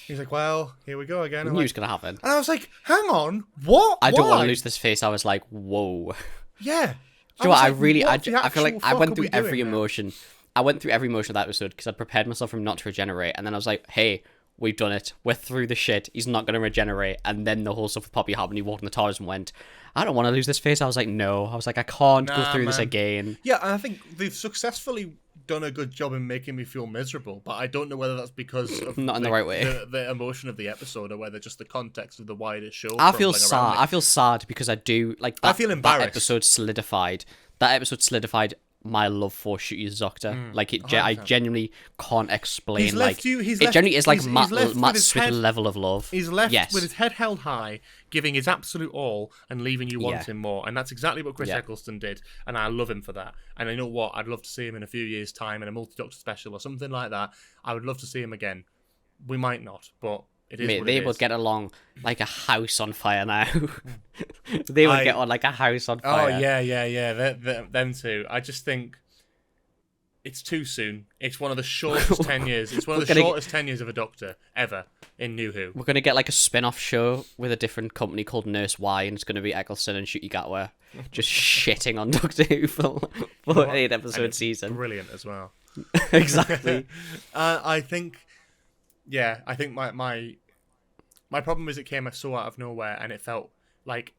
He's like, well, here we go again. I knew it was going to happen. And I was like, hang on, what? I don't want to lose this face. I was like, whoa. Yeah. Do you know what? I feel like I went through every emotion. I went through every emotion of that episode because I prepared myself for him not to regenerate. And then I was like, hey, we've done it. We're through the shit. He's not going to regenerate. And then the whole stuff with Poppy happened. He walked in the TARDIS and went, I don't want to lose this face. I was like, no. I was like, I can't go through this again. Yeah, and I think they've successfully done a good job in making me feel miserable. But I don't know whether that's because of not in the right way. The emotion of the episode or whether just the context of the wider show. I feel sad. I feel sad because I do like that. I feel embarrassed. That episode solidified my love for Ncuti Doctor. I genuinely can't explain. It genuinely is like Matt Smith level of love. He's left with his head held high, giving his absolute all and leaving you wanting more. And that's exactly what Chris Eccleston did. And I love him for that. And I know what? I'd love to see him in a few years' time in a multi-Doctor special or something like that. I would love to see him again. We might not, but it is. Mate, they would get along like a house on fire now. They would get on like a house on fire. Oh yeah. Them two. I just think it's too soon. It's one of the shortest 10 years. It's one of the shortest 10 years of a Doctor ever in New Who. We're gonna get like a spin-off show with a different company called Nurse Y, and it's gonna be Eccleston and Ncuti Gatwa just shitting on Doctor Who for an 8-episode season. Brilliant as well. Exactly. I think my problem is it came so out of nowhere, and it felt like,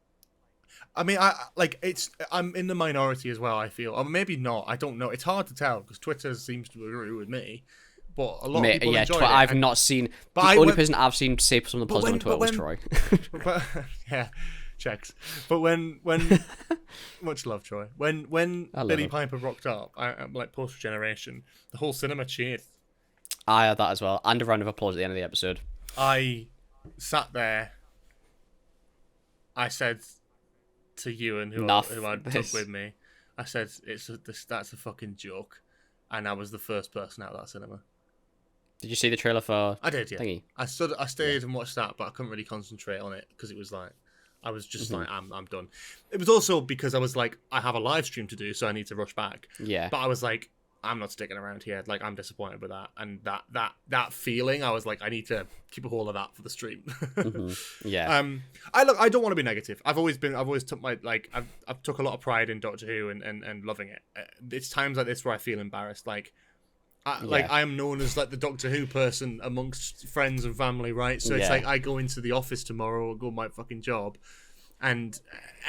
I'm in the minority as well. I feel, or maybe not. I don't know. It's hard to tell because Twitter seems to agree with me, but a lot of people enjoyed it. I've not seen. The only person I've seen say something positive on Twitter was Troy. Yeah, checks. But when much love, Troy. When Billy Piper rocked up, like post regeneration, the whole cinema cheered. I had that as well, and a round of applause at the end of the episode. I sat there. I said to Ewan, who I took with me, I said, that's a fucking joke. And I was the first person out of that cinema. Did you see the trailer for I did, yeah. Thingy? I stayed and watched that, but I couldn't really concentrate on it because it was like, I was just like, I'm done. It was also because I was like, I have a live stream to do, so I need to rush back. Yeah. But I was like, I'm not sticking around here. Like, I'm disappointed with that. And that feeling, I was like, I need to keep a hold of that for the stream. Yeah. I don't want to be negative. I've always took I've took a lot of pride in Doctor Who and loving it. It's times like this where I feel embarrassed. I am known as like the Doctor Who person amongst friends and family, right? So it's like I go into the office tomorrow or go my fucking job, and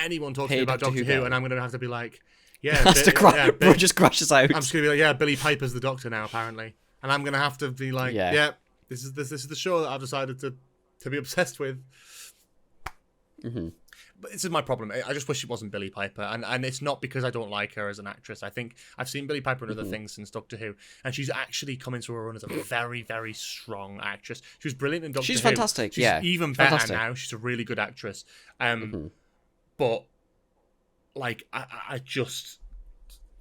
anyone talks to me about Doctor Who, and I'm gonna have to be like, bro just crashes out. I'm just gonna be like, Billy Piper's the Doctor now, apparently, and I'm gonna have to be like, this is the show that I've decided to be obsessed with. Mm-hmm. But this is my problem. I just wish it wasn't Billy Piper, and it's not because I don't like her as an actress. I think I've seen Billy Piper in other things since Doctor Who, and she's actually come into her own as a very, very strong actress. She was brilliant in Doctor Who. She's fantastic. She's even better now. She's a really good actress. But like, I just,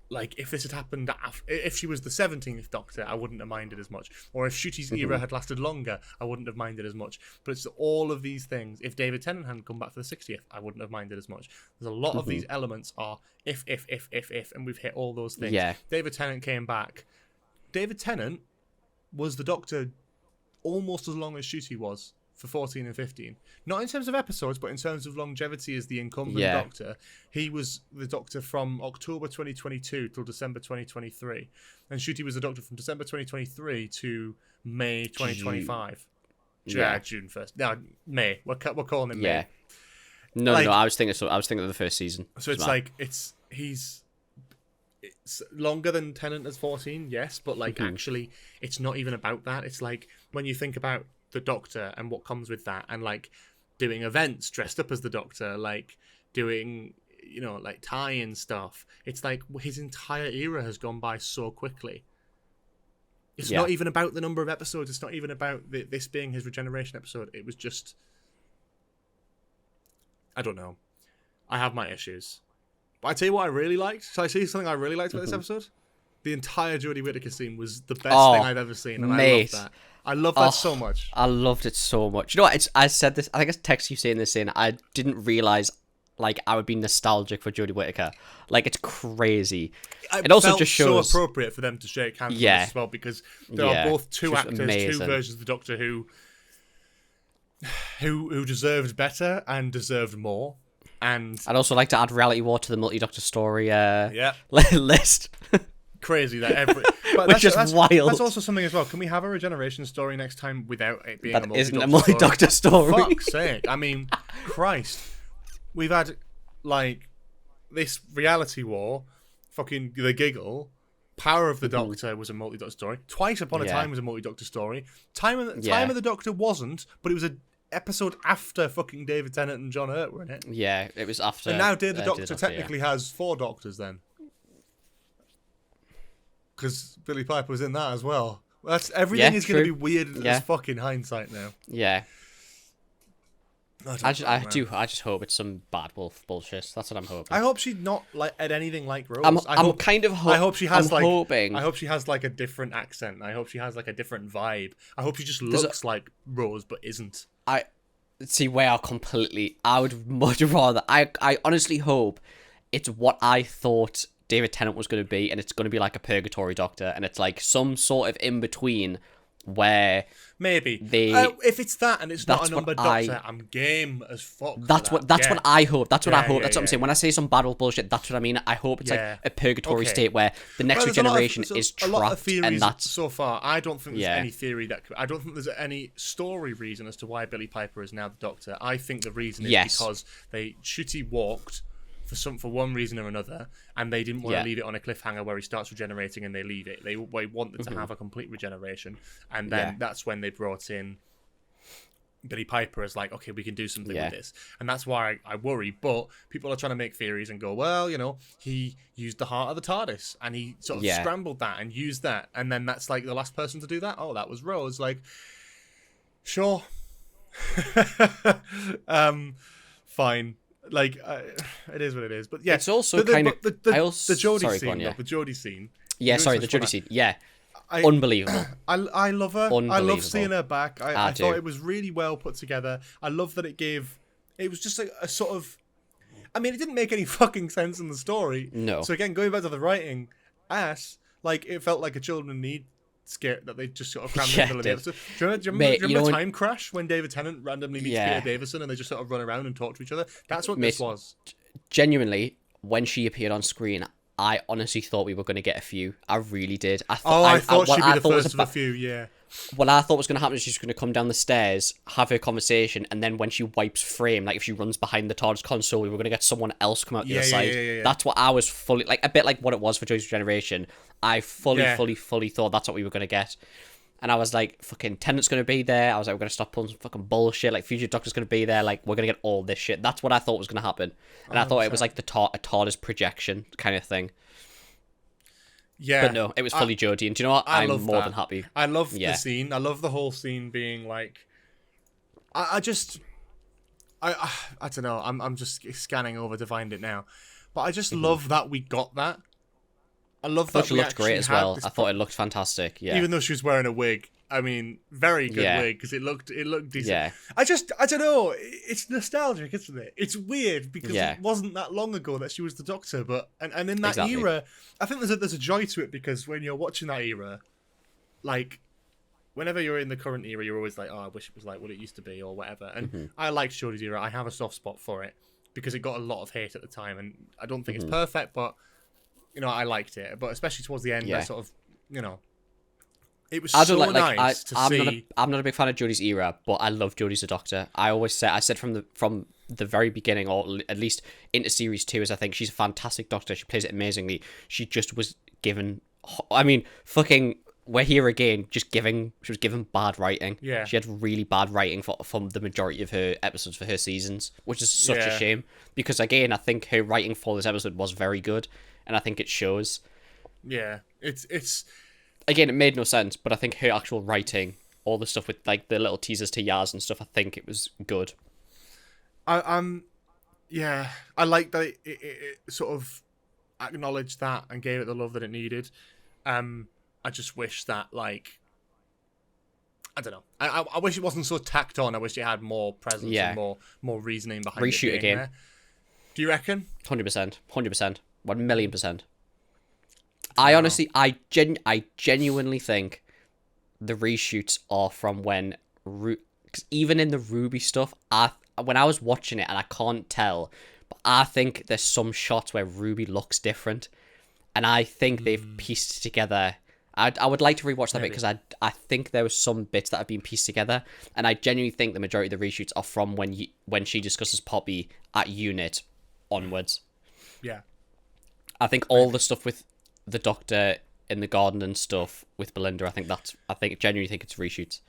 like, if this had happened, if she was the 17th Doctor, I wouldn't have minded as much. Or if Ncuti's era had lasted longer, I wouldn't have minded as much. But it's all of these things. If David Tennant hadn't come back for the 60th, I wouldn't have minded as much. There's a lot of these elements are if, and we've hit all those things. Yeah. David Tennant came back. David Tennant was the Doctor almost as long as Ncuti was for 14 and 15. Not in terms of episodes, but in terms of longevity as the incumbent Doctor. He was the Doctor from October 2022 till December 2023. And Ncuti was the Doctor from December 2023 to May 2025. June 1st. No, May. We're calling it May. No, I was thinking of the first season. So it's like, it's longer than Tennant as 14, yes, but like actually it's not even about that. It's like when you think about the Doctor and what comes with that, and like doing events dressed up as the Doctor, like doing, like tie-in stuff. It's like his entire era has gone by so quickly. It's not even about the number of episodes. It's not even about this being his regeneration episode. It was just, I don't know. I have my issues. But I tell you what I really liked. Shall I say something I really liked about this episode? The entire Jodie Whittaker scene was the best thing I've ever seen, and I love that. I love that so much. I loved it so much. You know what? I said this. I think I texted you saying this scene. I didn't realize like I would be nostalgic for Jodie Whittaker. Like it's crazy. It also felt just shows so appropriate for them to shake hands as well, because there are both two actors, two versions of the Doctor who deserved better and deserved more. And I'd also like to add Reality War to the multi-Doctor story list. Crazy that but which is wild. That's also something as well. Can we have a regeneration story next time without it being a multi-Doctor story? For fuck's sake! I mean, Christ, we've had like this Reality War, fucking The Giggle, Power of the Doctor was a multi-Doctor story. Twice Upon a Time was a multi-Doctor story. Time of the Doctor wasn't, but it was a episode after fucking David Tennant and John Hurt were in it. Yeah, it was after. And now Day the Doctor technically has 4 Doctors then. Because Billy Piper was in that as well. Everything is going to be weird as fucking hindsight now. Yeah. I just hope it's some bad wolf bullshit. That's what I'm hoping. I hope she's not like at anything like Rose. I hope she has I hope she has like a different accent. I hope she has like a different vibe. I hope she just looks like Rose but isn't. I would much rather. I honestly hope it's what I thought David Tennant was going to be, and it's going to be like a purgatory Doctor, and it's like some sort of in between where maybe if it's that and it's not a number Doctor, I'm game as fuck. That's what I hope. That's what I hope. That's what I'm saying. When I say some bad old bullshit, that's what I mean. I hope it's like a purgatory state where the next generation is trapped. A lot of theories and that's so far. I don't think there's any theory I don't think there's any story reason as to why Billy Piper is now the Doctor. I think the reason is because they shitty walked for one reason or another, and they didn't want to leave it on a cliffhanger where he starts regenerating and they leave it. They wanted to have a complete regeneration, and then that's when they brought in Billy Piper as like, okay, we can do something with this, and that's why I worry. But people are trying to make theories and go, well, you know, he used the heart of the TARDIS and he sort of scrambled that and used that, and then that's like the last person to do that. Oh, that was Rose. Like, sure, fine. Like it is what it is, but yeah, it's also the Jodie scene. The Jodie scene. Yeah, sorry, the Jodie scene. Yeah, unbelievable. I love her. I love seeing her back. I thought it was really well put together. I love that it was just like a sort of. I mean, it didn't make any fucking sense in the story. No. So again, going back to the writing, like it felt like a children need skit that they just sort of crammed in the middle of the episode. Do you remember Time Crash when David Tennant randomly meets Peter Davison and they just sort of run around and talk to each other? That's what this was. Genuinely, when she appeared on screen, I honestly thought we were going to get a few. I really did. I thought she'd be the first of a few, yeah. What I thought was going to happen is she's going to come down the stairs, have her conversation, and then when she wipes frame, like if she runs behind the TARDIS console, we were going to get someone else come out the other side. Yeah. That's what I was fully, like a bit like what it was for Jodie's Generation. I fully thought that's what we were going to get. And I was like, fucking Tennant's going to be there. I was like, we're going to stop pulling some fucking bullshit. Like, Future Doctor's going to be there. Like, we're going to get all this shit. That's what I thought was going to happen. And I thought it was like a TARDIS projection kind of thing. Yeah. But no, it was fully Jodie. And do you know what? I'm more than happy. I love the scene. I love the whole scene being like... I don't know. I'm just scanning over to find it now. But I just love that we got that. I love that she looked great as well. I thought it looked fantastic. Yeah. Even though she was wearing a wig. I mean, very good wig because it looked decent. Yeah. I don't know. It's nostalgic, isn't it? It's weird because it wasn't that long ago that she was the Doctor, but and in that era, I think there's a joy to it because when you're watching that era, like whenever you're in the current era, you're always like, oh, I wish it was like what it used to be or whatever. And I liked Jodie's era. I have a soft spot for it because it got a lot of hate at the time, and I don't think it's perfect, but you know, I liked it. But especially towards the end, I sort of, you know. It was nice to see. I'm not a big fan of Jodie's era, but I love Jodie's the Doctor. I said from the very beginning, or at least into series 2, is I think she's a fantastic Doctor. She plays it amazingly. She just was given. I mean, fucking, we're here again. She was given bad writing. Yeah, she had really bad writing from the majority of her episodes for her seasons, which is such a shame. Because again, I think her writing for this episode was very good, and I think it shows. Yeah, it's. Again, it made no sense, but I think her actual writing, all the stuff with like the little teasers to Yaz and stuff, I think it was good. I like that it sort of acknowledged that and gave it the love that it needed. I just wish that, like, I don't know. I wish it wasn't so tacked on. I wish it had more presence and more reasoning behind it being again. There. Do you reckon? 100%. 100%. 1,000,000%. I honestly, I genuinely think the reshoots are from when, cause even in the Ruby stuff, when I was watching it, and I can't tell, but I think there's some shots where Ruby looks different, and I think they've pieced together. I would like to rewatch that bit because I think there was some bits that have been pieced together, and I genuinely think the majority of the reshoots are from when she discusses Poppy at Unit onwards. Yeah, I think all the stuff with the Doctor in the garden and stuff with Belinda, I genuinely think it's reshoots.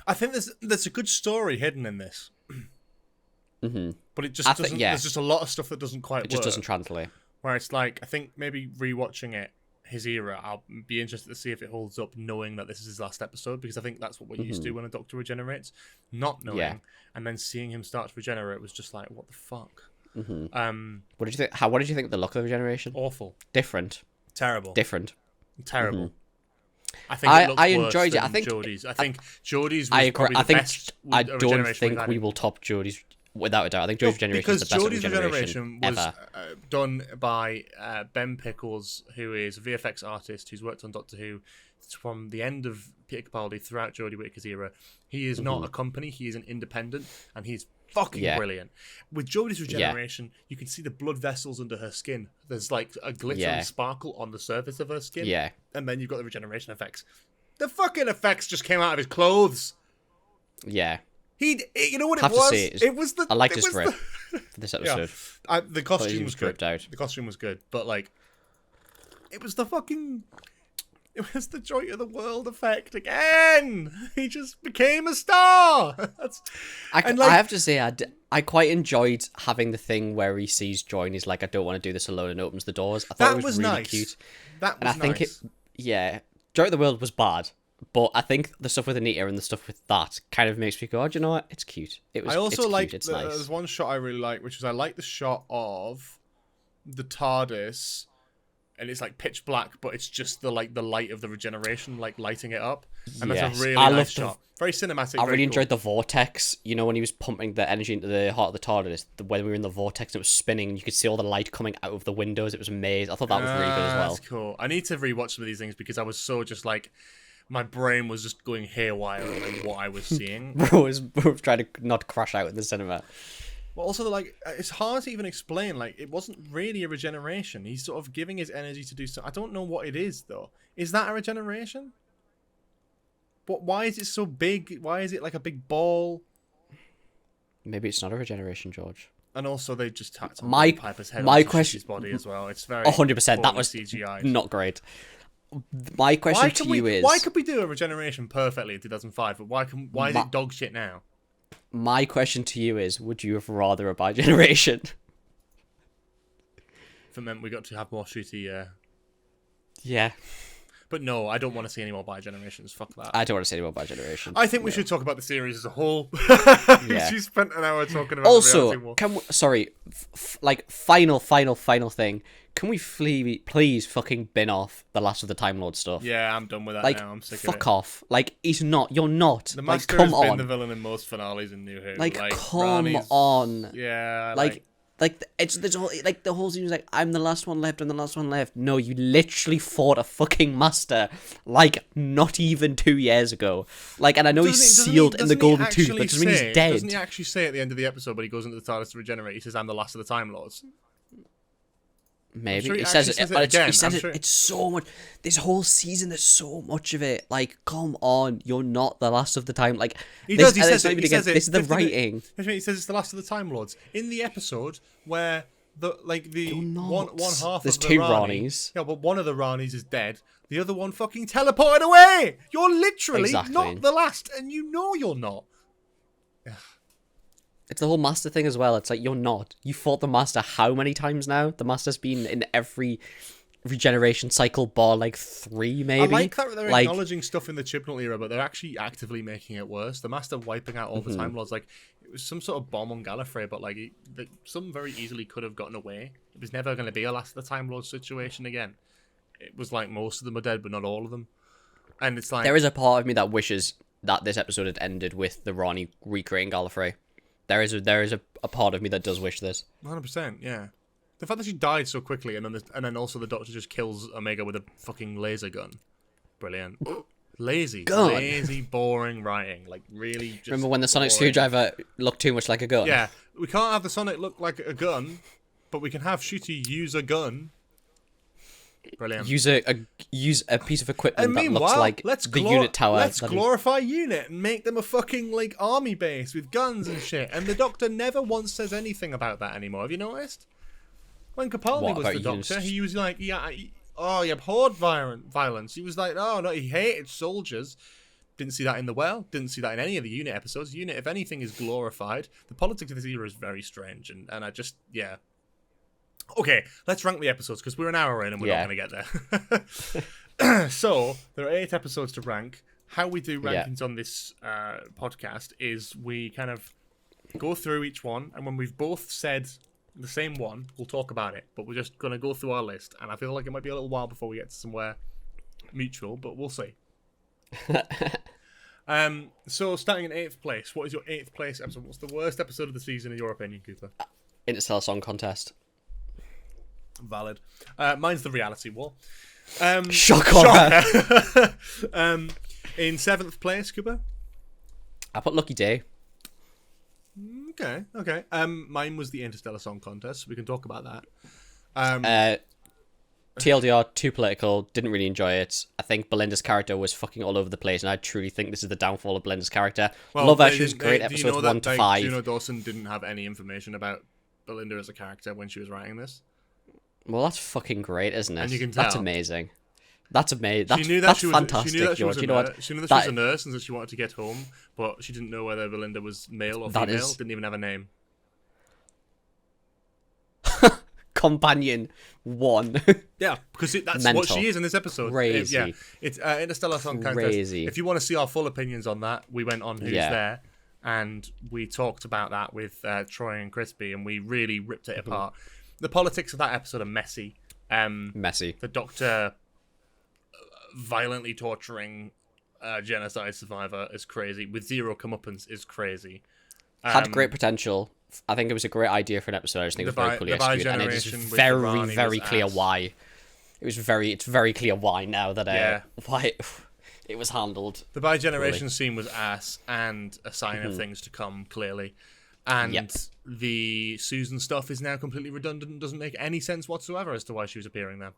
I think there's a good story hidden in this, but it just doesn't. There's just a lot of stuff that doesn't quite work. It just doesn't translate. Where it's like, I think maybe rewatching it, his era, I'll be interested to see if it holds up, knowing that this is his last episode, because I think that's what we're used to when a Doctor regenerates, not knowing, and then seeing him start to regenerate was just like, what the fuck. What did you think? What did you think of the look of the regeneration? Awful. Different. Terrible. Different. Terrible. I think I enjoyed it. I think Jodie's was probably the best. I don't think we will top Jodie's without a doubt. I think Jodie's regeneration is the best regeneration was ever. Done by Ben Pickles, who is a VFX artist who's worked on Doctor Who from the end of Peter Capaldi throughout Jodie Whittaker's era. He is not a company; he is an independent, and he's fucking brilliant. With Jodie's regeneration, you can see the blood vessels under her skin. There's like a glittery sparkle on the surface of her skin. Yeah. And then you've got the regeneration effects. The fucking effects just came out of his clothes. Yeah. You know what it was? It was the. I liked his drip for this episode. Yeah. The costume was good. Out. The costume was good, but like, it was the fucking. It was the joy of the world effect again. He just became a star. I have to say, I quite enjoyed having the thing where he sees Joy and he's like, I don't want to do this alone, and opens the doors. I thought it was really nice. Cute. That was nice. Joy of the World was bad, but I think the stuff with Anita and the stuff with that kind of makes me go, oh, do you know what? It's cute. I also like nice. There's one shot I really like, which is I like the shot of the TARDIS. And it's like pitch black, but it's just the light of the regeneration, like lighting it up, and that's a really nice shot. Very cinematic. I really enjoyed the vortex. You know, when he was pumping the energy into the heart of the TARDIS, when we were in the vortex, and it was spinning, and you could see all the light coming out of the windows. It was amazing. I thought that was really good as well. That's cool. I need to rewatch some of these things because I was so just like, my brain was just going haywire in what I was seeing. Bro was trying to not crash out in the cinema. Well, also, like, it's hard to even explain. Like, it wasn't really a regeneration. He's sort of giving his energy to do so. I don't know what it is, though. Is that a regeneration? But why is it so big? Why is it like a big ball? Maybe it's not a regeneration, George. And also, they just tacked on Piper's head on his body as well. It's very 100%. That was CGI. Not great. My question to you is: why could we do a regeneration perfectly in 2005? But why is it dog shit now? My question to you is, would you have rather a bi-generation? If it meant we got to have more shooty, Yeah. But no, I don't want to see any more bi-generations. Fuck that. I don't want to see any more bi-generations. I think we should talk about the series as a whole. She spent an hour talking about also, the final thing. Can we please fucking bin off the Last of the Time Lord stuff? Yeah, I'm done with that now. I'm sick of it. Fuck off. Like, you're not. The Master has been the villain in most finales in New Who. Like come on. Yeah. The whole scene was like, I'm the last one left, No, you literally fought a fucking master, like, not even 2 years ago. Like, and I know he's sealed in the Golden Tooth, but doesn't mean he's dead. Doesn't he actually say at the end of the episode when he goes into the TARDIS to regenerate, he says, I'm the last of the Time Lords? Maybe sure he says it again. He says it's so much. This whole season, there's so much of it. Like, come on, you're not the last of the time. Like, he says it. This is the writing. He says it's the last of the Time Lords in the episode where one half there's of the two Ranis. Yeah, but one of the Ranis is dead. The other one fucking teleported away. You're literally not the last, and you know you're not. It's the whole Master thing as well. It's like, you're not. You fought the Master how many times now? The Master's been in every regeneration cycle bar, like 3 maybe. I like that they're acknowledging stuff in the Chibnall era, but they're actually actively making it worse. The Master wiping out all the Time Lords, like, it was some sort of bomb on Gallifrey, but like some very easily could have gotten away. It was never going to be a Last of the Time Lords situation again. it was like most of them are dead, but not all of them. And it's like... There is a part of me that wishes that this episode had ended with the Rani recreating Gallifrey. There is a part of me that does wish this. 100%, yeah. The fact that she died so quickly, and then also the Doctor just kills Omega with a fucking laser gun. Brilliant. Lazy, boring writing. Like, really just remember when the sonic boring. screwdriver looked too much like a gun? Yeah. We can't have the Sonic look like a gun, but we can have Shooty use a gun. Brilliant. Use a piece of equipment that looks like the unit tower. Let's glorify Unit and make them a fucking like army base with guns and shit. And the Doctor never once says anything about that anymore. Have you noticed? When Capaldi was the Doctor, he was like, he abhorred violence. He was like, oh no, he hated soldiers. Didn't see that in The Well. Didn't see that in any of the Unit episodes. Unit, if anything, is glorified. The politics of this era is very strange, and I just, yeah. Okay, let's rank the episodes, because we're an hour in and we're not going to get there. So, there are 8 episodes to rank. How we do rankings on this podcast is we kind of go through each one, and when we've both said the same one, we'll talk about it. But we're just going to go through our list, and I feel like it might be a little while before we get to somewhere mutual, but we'll see. So, starting in 8th place, what is your 8th place episode? What's the worst episode of the season, in your opinion, Cooper? Interstellar Song Contest. Valid. Mine's the reality war. Shocker. In 7th place, Cooper? I put Lucky Day. Okay. Mine was the Interstellar Song Contest, so we can talk about that. TLDR, too political, didn't really enjoy it. I think Belinda's character was fucking all over the place, and I truly think this is the downfall of Belinda's character. Well, Love Issues, great episodes 1 to 5. Juno Dawson didn't have any information about Belinda as a character when she was writing this. Well, that's fucking great, isn't it? And you can tell. That's amazing. That's amazing. She knew that she was fantastic. She knew that she was a nurse and that she wanted to get home, but she didn't know whether Belinda was male or female. Didn't even have a name. Companion 1. Yeah, because that's what she is in this episode. Crazy. It's Interstellar Song Contest. If you want to see our full opinions on that, we went on Who's There, and we talked about that with Troy and Crispy, and we really ripped it apart. The politics of that episode are messy. Messy. The Doctor violently torturing a genocide survivor is crazy. With zero comeuppance is crazy. Had great potential. I think it was a great idea for an episode. I just think it was very poorly executed, and it is very clear why. It's very clear why now that why it was handled. The bi-generation scene was ass and a sign of things to come, clearly. And the Susan stuff is now completely redundant and doesn't make any sense whatsoever as to why she was appearing there.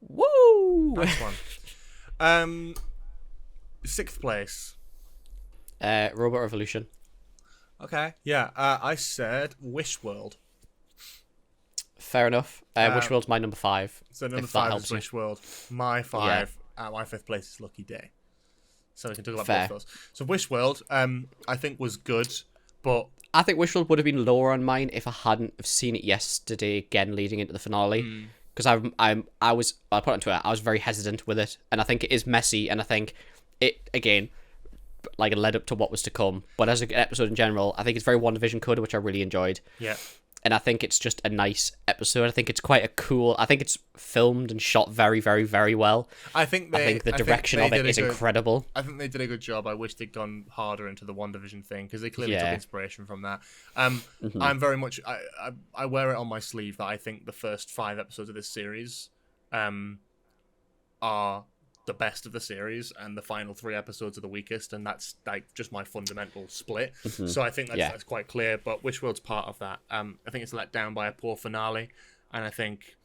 Woo! Nice one. 6th place. Robot Revolution. Okay. Yeah, I said Wish World. Fair enough. Wish World's my number 5. So number 5 is Wish World. My 5 at my 5th place is Lucky Day. So we can talk about both of those. So Wish World, I think was good, but I think Wish World would have been lower on mine if I hadn't have seen it yesterday again leading into the finale. Because I put it on Twitter, I was very hesitant with it, and I think it is messy, and I think it again like it led up to what was to come. But as an episode in general, I think it's very WandaVision coded, which I really enjoyed. Yeah. And I think it's just a nice episode. I think it's quite a cool. I think it's filmed and shot very, very, very well. I think the direction of it is incredible. I think they did a good job. I wish they'd gone harder into the WandaVision thing because they clearly took inspiration from that. I'm very much. I wear it on my sleeve that I think the first 5 episodes of this series are the best of the series, and the final 3 episodes are the weakest, and that's like just my fundamental split. So I think that's quite clear. But Wishworld's part of that. I think it's let down by a poor finale, and I think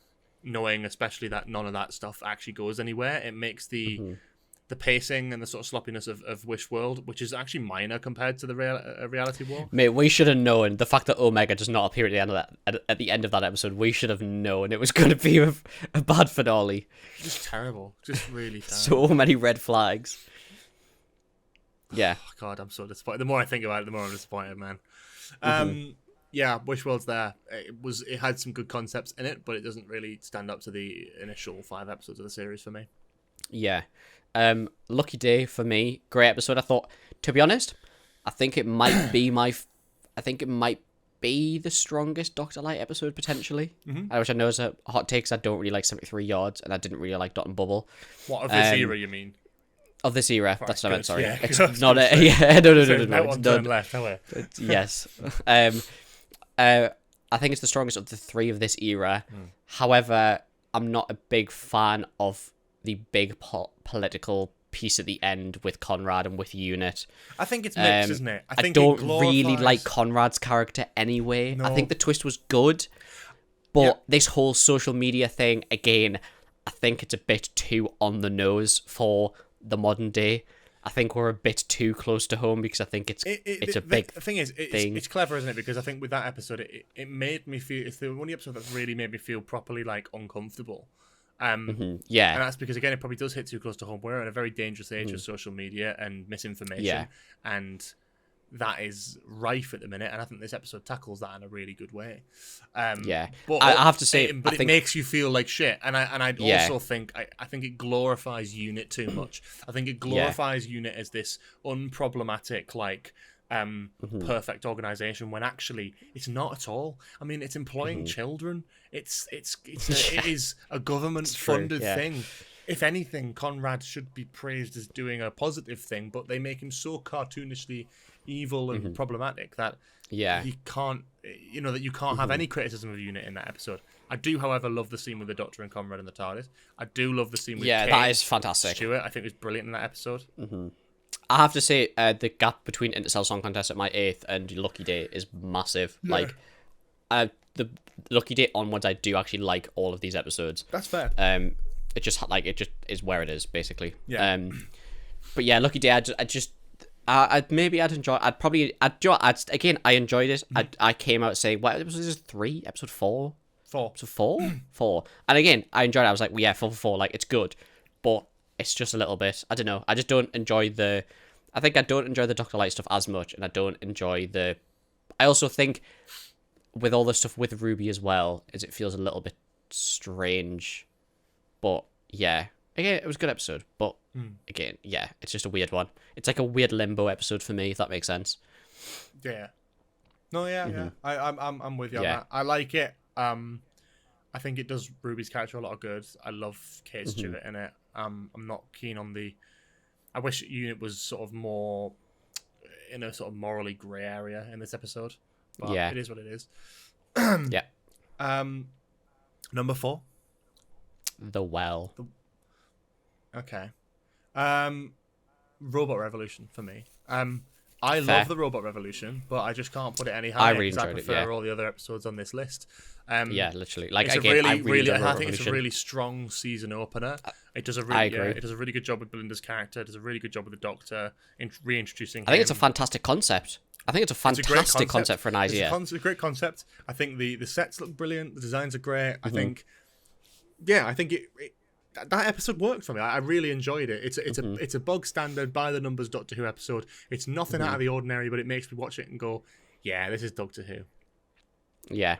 knowing especially that none of that stuff actually goes anywhere, it makes the pacing and the sort of sloppiness of Wishworld, which is actually minor compared to the reality war. Mate, we should have known the fact that Omega does not appear at the end of that. At the end of that episode, we should have known it was going to be a bad finale. Just terrible, just really terrible. So many red flags. Yeah. Oh, God, I'm so disappointed. The more I think about it, the more I'm disappointed, man. Yeah, Wishworld's there. It had some good concepts in it, but it doesn't really stand up to the initial 5 episodes of the series for me. Yeah. Lucky Day for me, great episode. I thought, to be honest, I think it might be be the strongest Dr. Light episode, potentially. Which I know is a hot take, because I don't really like 73 Yards, and I didn't really like Dot and Bubble. What, of this era, you mean? Of this era, that's what I meant, sorry. Yeah, it's not a... Yeah, no. One turn left, hello. Yes. I think it's the strongest of the three of this era. However, I'm not a big fan of the big political piece at the end with Conrad and with Unit. I think it's mixed, isn't it? I don't really like Conrad's character anyway. No. I think the twist was good, but this whole social media thing, again, I think it's a bit too on the nose for the modern day. I think we're a bit too close to home, because I think it's a big thing. The thing is, it's clever, isn't it? Because I think with that episode, it made me feel... It's the only episode that's really made me feel properly, like, uncomfortable. Yeah. And that's because, again, it probably does hit too close to home. We're in a very dangerous age of social media and misinformation. Yeah. And that is rife at the minute, and I think this episode tackles that in a really good way. Yeah, but I have to say, but it makes you feel like shit, and I also think I think it glorifies Unit too much. I think it glorifies Unit as this unproblematic, like perfect organization, when actually it's not at all. I mean, it's employing children. It is a government funded thing. If anything, Conrad should be praised as doing a positive thing, but they make him so cartoonishly evil and problematic that he can't, that you can't have any criticism of Unit in that episode. I do, however, love the scene with the Doctor and Conrad in the TARDIS. I do love the scene with Kate that is fantastic. Stewart. I think it was brilliant in that episode. I have to say, the gap between Intercell Song Contest at my 8th and Lucky Day is massive. Yeah. Like, the Lucky Day onwards, I do actually like all of these episodes. That's fair. It just is where it is, basically. Yeah. But yeah, Lucky Day, I'd enjoy. I enjoyed it. I came out saying, what episode is this? 3? Episode 4? 4. Episode 4? 4. And again, I enjoyed it. I was like, well, yeah, 4. Like, it's good, but it's just a little bit. I don't know. I just don't enjoy the. I think I don't enjoy the Dr. Light stuff as much, and I don't enjoy the. I also think with all the stuff with Ruby as well, is it feels a little bit strange. But yeah, again, it was a good episode. But again, yeah, it's just a weird one. It's like a weird limbo episode for me, if that makes sense. Yeah. No, yeah. I'm with you on that. I like it. I think it does Ruby's character a lot of good. I love Kate Stewart in it. I'm not keen on the. I wish Unit was sort of more in a sort of morally grey area in this episode. But it is what it is. Yeah. Number 4. The Well. Okay. Robot Revolution for me. I love the Robot Revolution, but I just can't put it any higher. I really enjoyed I prefer all the other episodes on this list. Yeah, literally. Like, it's again, I think it's a really strong season opener. It does a really, it does a really good job with Belinda's character. It does a really good job with the Doctor in reintroducing him. I think it's a fantastic concept. I think it's a fantastic concept for an idea. It's a great concept. I think the sets look brilliant. The designs are great. I think, that episode worked for me. I really enjoyed it. It's a bog standard by the numbers Doctor Who episode. It's nothing out of the ordinary, but it makes me watch it and go, yeah, this is Doctor Who. Yeah.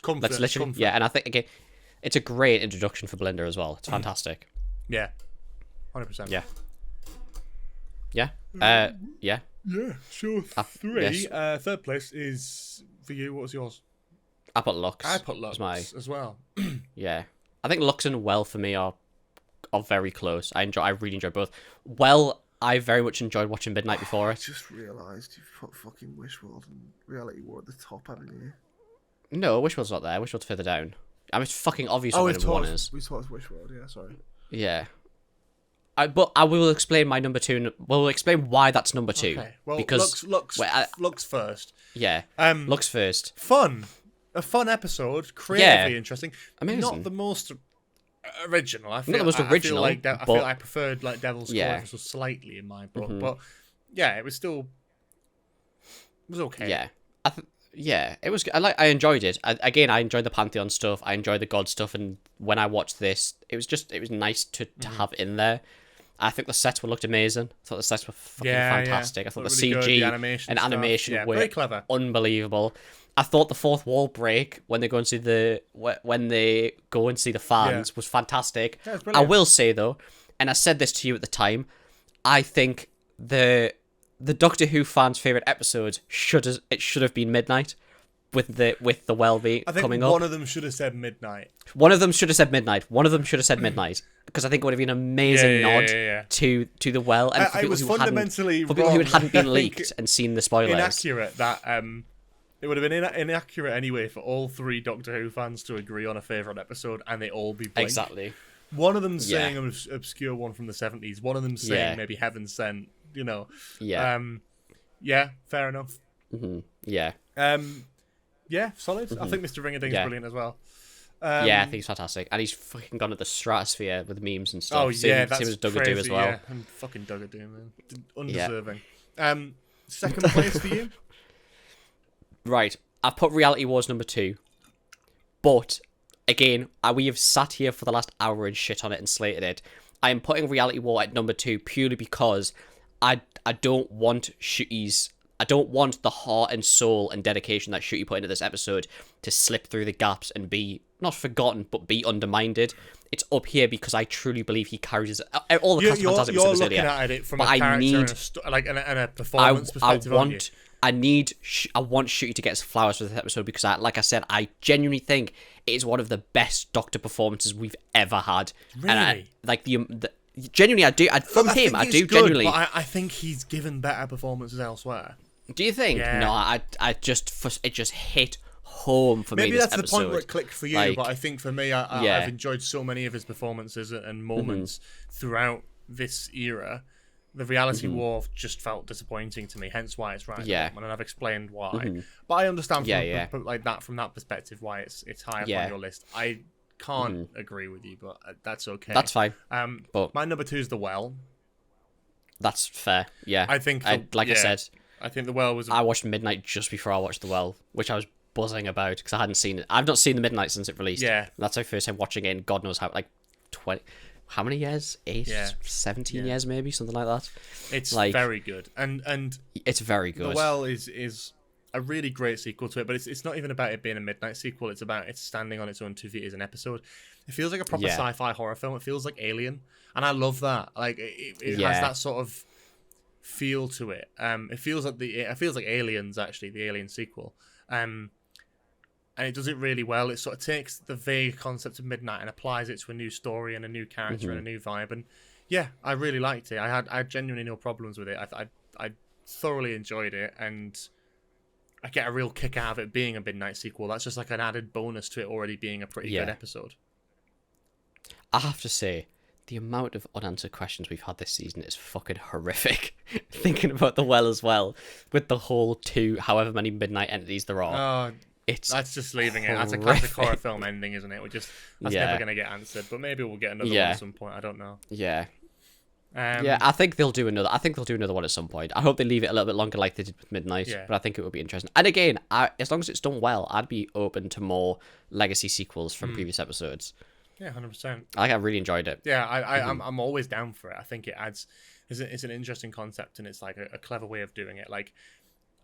Comfort, That's literally comfort. Yeah, and I think again, it's a great introduction for Belinda as well. It's fantastic. Yeah, 100%. Yeah. Yeah. Yeah. Yeah. Sure. 3. Yes. Third place is for you. What was yours? I put Lux. I put Lux as well. Yeah. I think Lux and Well for me are very close. I really enjoy both. Well, I very much enjoyed watching Midnight Before It. I just realised you've put fucking Wishworld and Reality War at the top, haven't you? No, Wishworld's not there. Wishworld's further down. I mean, it's fucking obvious what number 1 is. We thought it was Wishworld, yeah, sorry. Yeah. But I will explain my number 2. We'll explain why that's number 2. Okay. Well, because Lux first. Yeah. Lux first. Fun. A fun episode. Creatively interesting. Amazing. Not the most original. I feel, not the most original. I feel I preferred like Devil's Core so slightly in my book, but yeah, it was okay. Yeah. It was. I enjoyed it. I enjoyed the Pantheon stuff. I enjoyed the God stuff, and when I watched this, it was nice to have in there. I think the sets looked amazing. I thought the sets were fucking fantastic. I thought the really CG the animation were very clever, unbelievable. I thought the fourth wall break when they go and see the fans was fantastic. Yeah, I will say though, and I said this to you at the time, I think the the Doctor Who fans' favorite episode should have been Midnight, with the well being coming up. One of them should have said Midnight. One of them should have said Midnight. Because I think it would have been an amazing nod to the well. And for it was fundamentally for people who hadn't been leaked and seen the spoilers. Inaccurate that it would have been inaccurate anyway for all 3 Doctor Who fans to agree on a favourite episode and they all be blank. Exactly. One of them saying an obscure one from the 70s. One of them saying maybe Heaven Sent. You know. Yeah. Yeah. Fair enough. Mm-hmm. Yeah. Yeah. Solid. I think Mr. Ringerding's brilliant as well. Yeah, I think he's fantastic, and he's fucking gone to the stratosphere with memes and stuff. Oh yeah, same as Duggadoo as well. Yeah, and fucking Duggadoo, man, undeserving. Yeah. Second place for you. Right, I've put Reality Wars number 2, but again, we have sat here for the last hour and shit on it and slated it. I am putting Reality War at number 2 purely because I don't want I don't want the heart and soul and dedication that Shooty put into this episode to slip through the gaps and be not forgotten, but be undermined. It's up here because I truly believe he carries all the cast fantastic. You're looking at it from a character and a performance perspective. I want Shooty to get his flowers for this episode because, like I said, I genuinely think it is one of the best Doctor performances we've ever had. Really? And genuinely, I do. I do genuinely. But I think he's given better performances elsewhere. Do you think? Yeah. No, it just hit home for me. Maybe that's the point where it clicked for you, but I think for me, I've enjoyed so many of his performances and moments throughout this era. The Reality War just felt disappointing to me, hence why it's right. Yeah, and I've explained why. But I understand from that perspective why it's high up on your list. I can't agree with you, but that's okay. That's fine. But my number 2 is The Well. That's fair. Yeah, I think I said, I think The Well was. I watched Midnight just before I watched The Well, which I was buzzing about because I hadn't seen it. I've not seen The Midnight since it released. Yeah, that's my first time watching it in God knows how 20. How many years? 17 years maybe, something like that. It's very good, and it's very good. The Well is a really great sequel to it, but it's not even about it being a Midnight sequel. It's about it standing on its own 2 feet as an episode. It feels like a proper sci-fi horror film. It feels like Alien, and I love that. Like it has that sort of feel to it. It feels like Aliens, actually, the Alien sequel. And it does it really well. It sort of takes the vague concept of Midnight and applies it to a new story and a new character and a new vibe. And yeah, I really liked it. I had genuinely no problems with it. I thoroughly enjoyed it, and I get a real kick out of it being a Midnight sequel. That's just like an added bonus to it already being a pretty good episode. I have to say, the amount of unanswered questions we've had this season is fucking horrific. Thinking about The Well as well, with the whole 2, however many Midnight entities there are. That's just leaving it. That's a classic horror film ending, isn't it? That's never going to get answered. But maybe we'll get another one at some point. I don't know. Yeah. I think they'll do another. I think they'll do another one at some point. I hope they leave it a little bit longer, like they did with Midnight. Yeah. But I think it would be interesting. And again, as long as it's done well, I'd be open to more legacy sequels from previous episodes. Yeah, 100%. I really enjoyed it. Yeah, I'm always down for it. I think it adds. It's an interesting concept, and it's like a clever way of doing it. Like,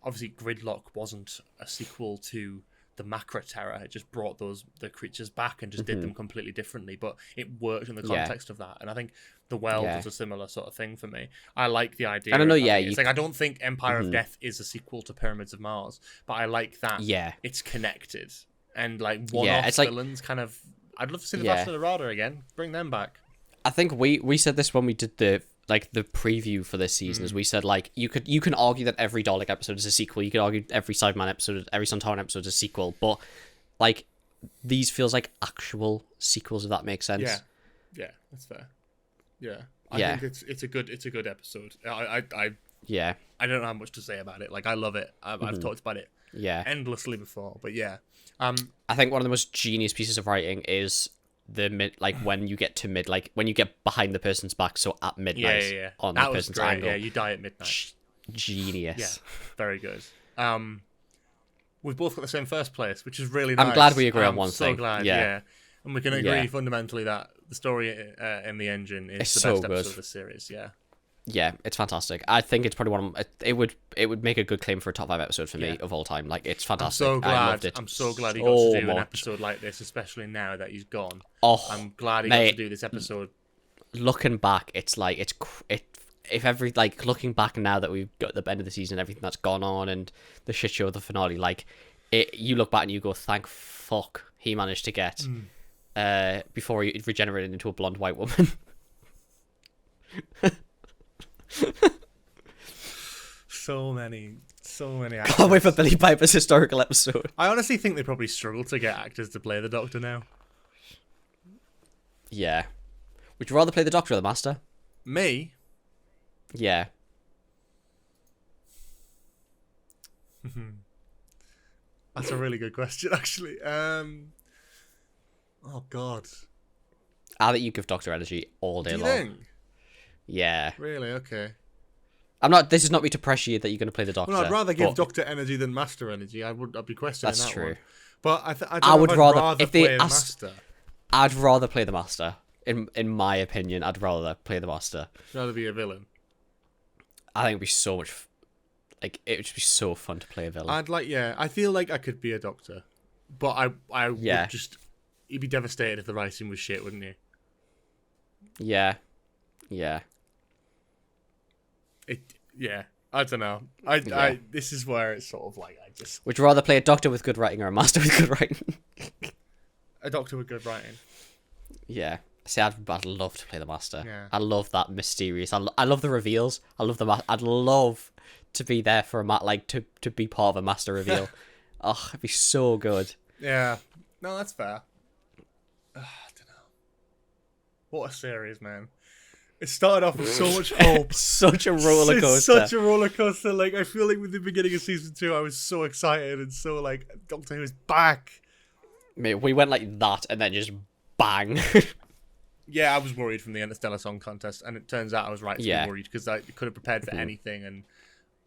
obviously, Gridlock wasn't a sequel to the Macra Terror. It just brought the creatures back and just did them completely differently, but it worked in the context of that. And I think The Well does a similar sort of thing for me. I like the idea. I don't know. It's like I don't think Empire of Death is a sequel to Pyramids of Mars, but I like that. Yeah, it's connected and like one-off villains. Kind of. I'd love to see the Bastard of Rada again. Bring them back. I think we said this when we did the preview for this season, as we said, like, you can argue that every Dalek episode is a sequel. You could argue every Cyberman episode, every Sontaran episode is a sequel, but like these feels like actual sequels, if that makes sense. Yeah, that's fair. Yeah, I think it's a good episode. I don't have much to say about it. Like, I love it. I've talked about it endlessly before, but yeah. I think one of the most genius pieces of writing is when you get behind the person's back, so at midnight on the person's angle. Yeah, you die at midnight. Genius. Yeah, very good. We've both got the same first place, which is really nice. I'm glad we agree on one thing. I'm so glad, yeah. And we can agree fundamentally that the story in the engine is the best episode of the series, yeah. Yeah, it's fantastic. I think it's probably one of it would make a good claim for a top 5 episode for me of all time. Like, it's fantastic. I'm so glad he got to do an episode like this, especially now that he's gone. I'm glad he got to do this episode. Looking back, it's like if every like looking back now that we've got the end of the season, everything that's gone on, and the shit show of the finale, like you look back and you go, thank fuck he managed to get before he regenerated into a blonde white woman. So many actors. Can't wait for Billy Piper's historical episode. I honestly think they probably struggle to get actors to play the Doctor now. Yeah. Would you rather play the Doctor or the Master? Me? Yeah. That's a really good question, actually. Oh, God. I think you give Doctor energy all day long. Do you think? Yeah. Really? Okay. This is not me to pressure you that you're going to play the Doctor. Well, I'd rather give Doctor energy than Master energy. I'd be questioning that's that true. one. But I would rather if they asked, Master. I'd rather play the Master. In my opinion, I'd rather play the Master. Rather be a villain. I think it'd be so much. Like, it would just be so fun to play a villain. I feel like I could be a Doctor, but I would just. You'd be devastated if the writing was shit, wouldn't you? Yeah. I don't know. This is where it's sort of like I just. Would you rather play a Doctor with good writing or a Master with good writing? A Doctor with good writing. Yeah. See, I'd love to play the Master. Yeah. I love that mysterious. I love the reveals. I love I'd love to be there for to be part of a Master reveal. Oh, it'd be so good. Yeah. No, that's fair. I don't know. What a series, man. It started off with so much hope. Such a roller coaster. It's such a roller coaster. Like, I feel like with the beginning of season 2, I was so excited and so like, Doctor Who is back. Mate, we went like that and then just bang. Yeah, I was worried from the Interstellar Song Contest, and it turns out I was right to be worried because I could have prepared for anything, and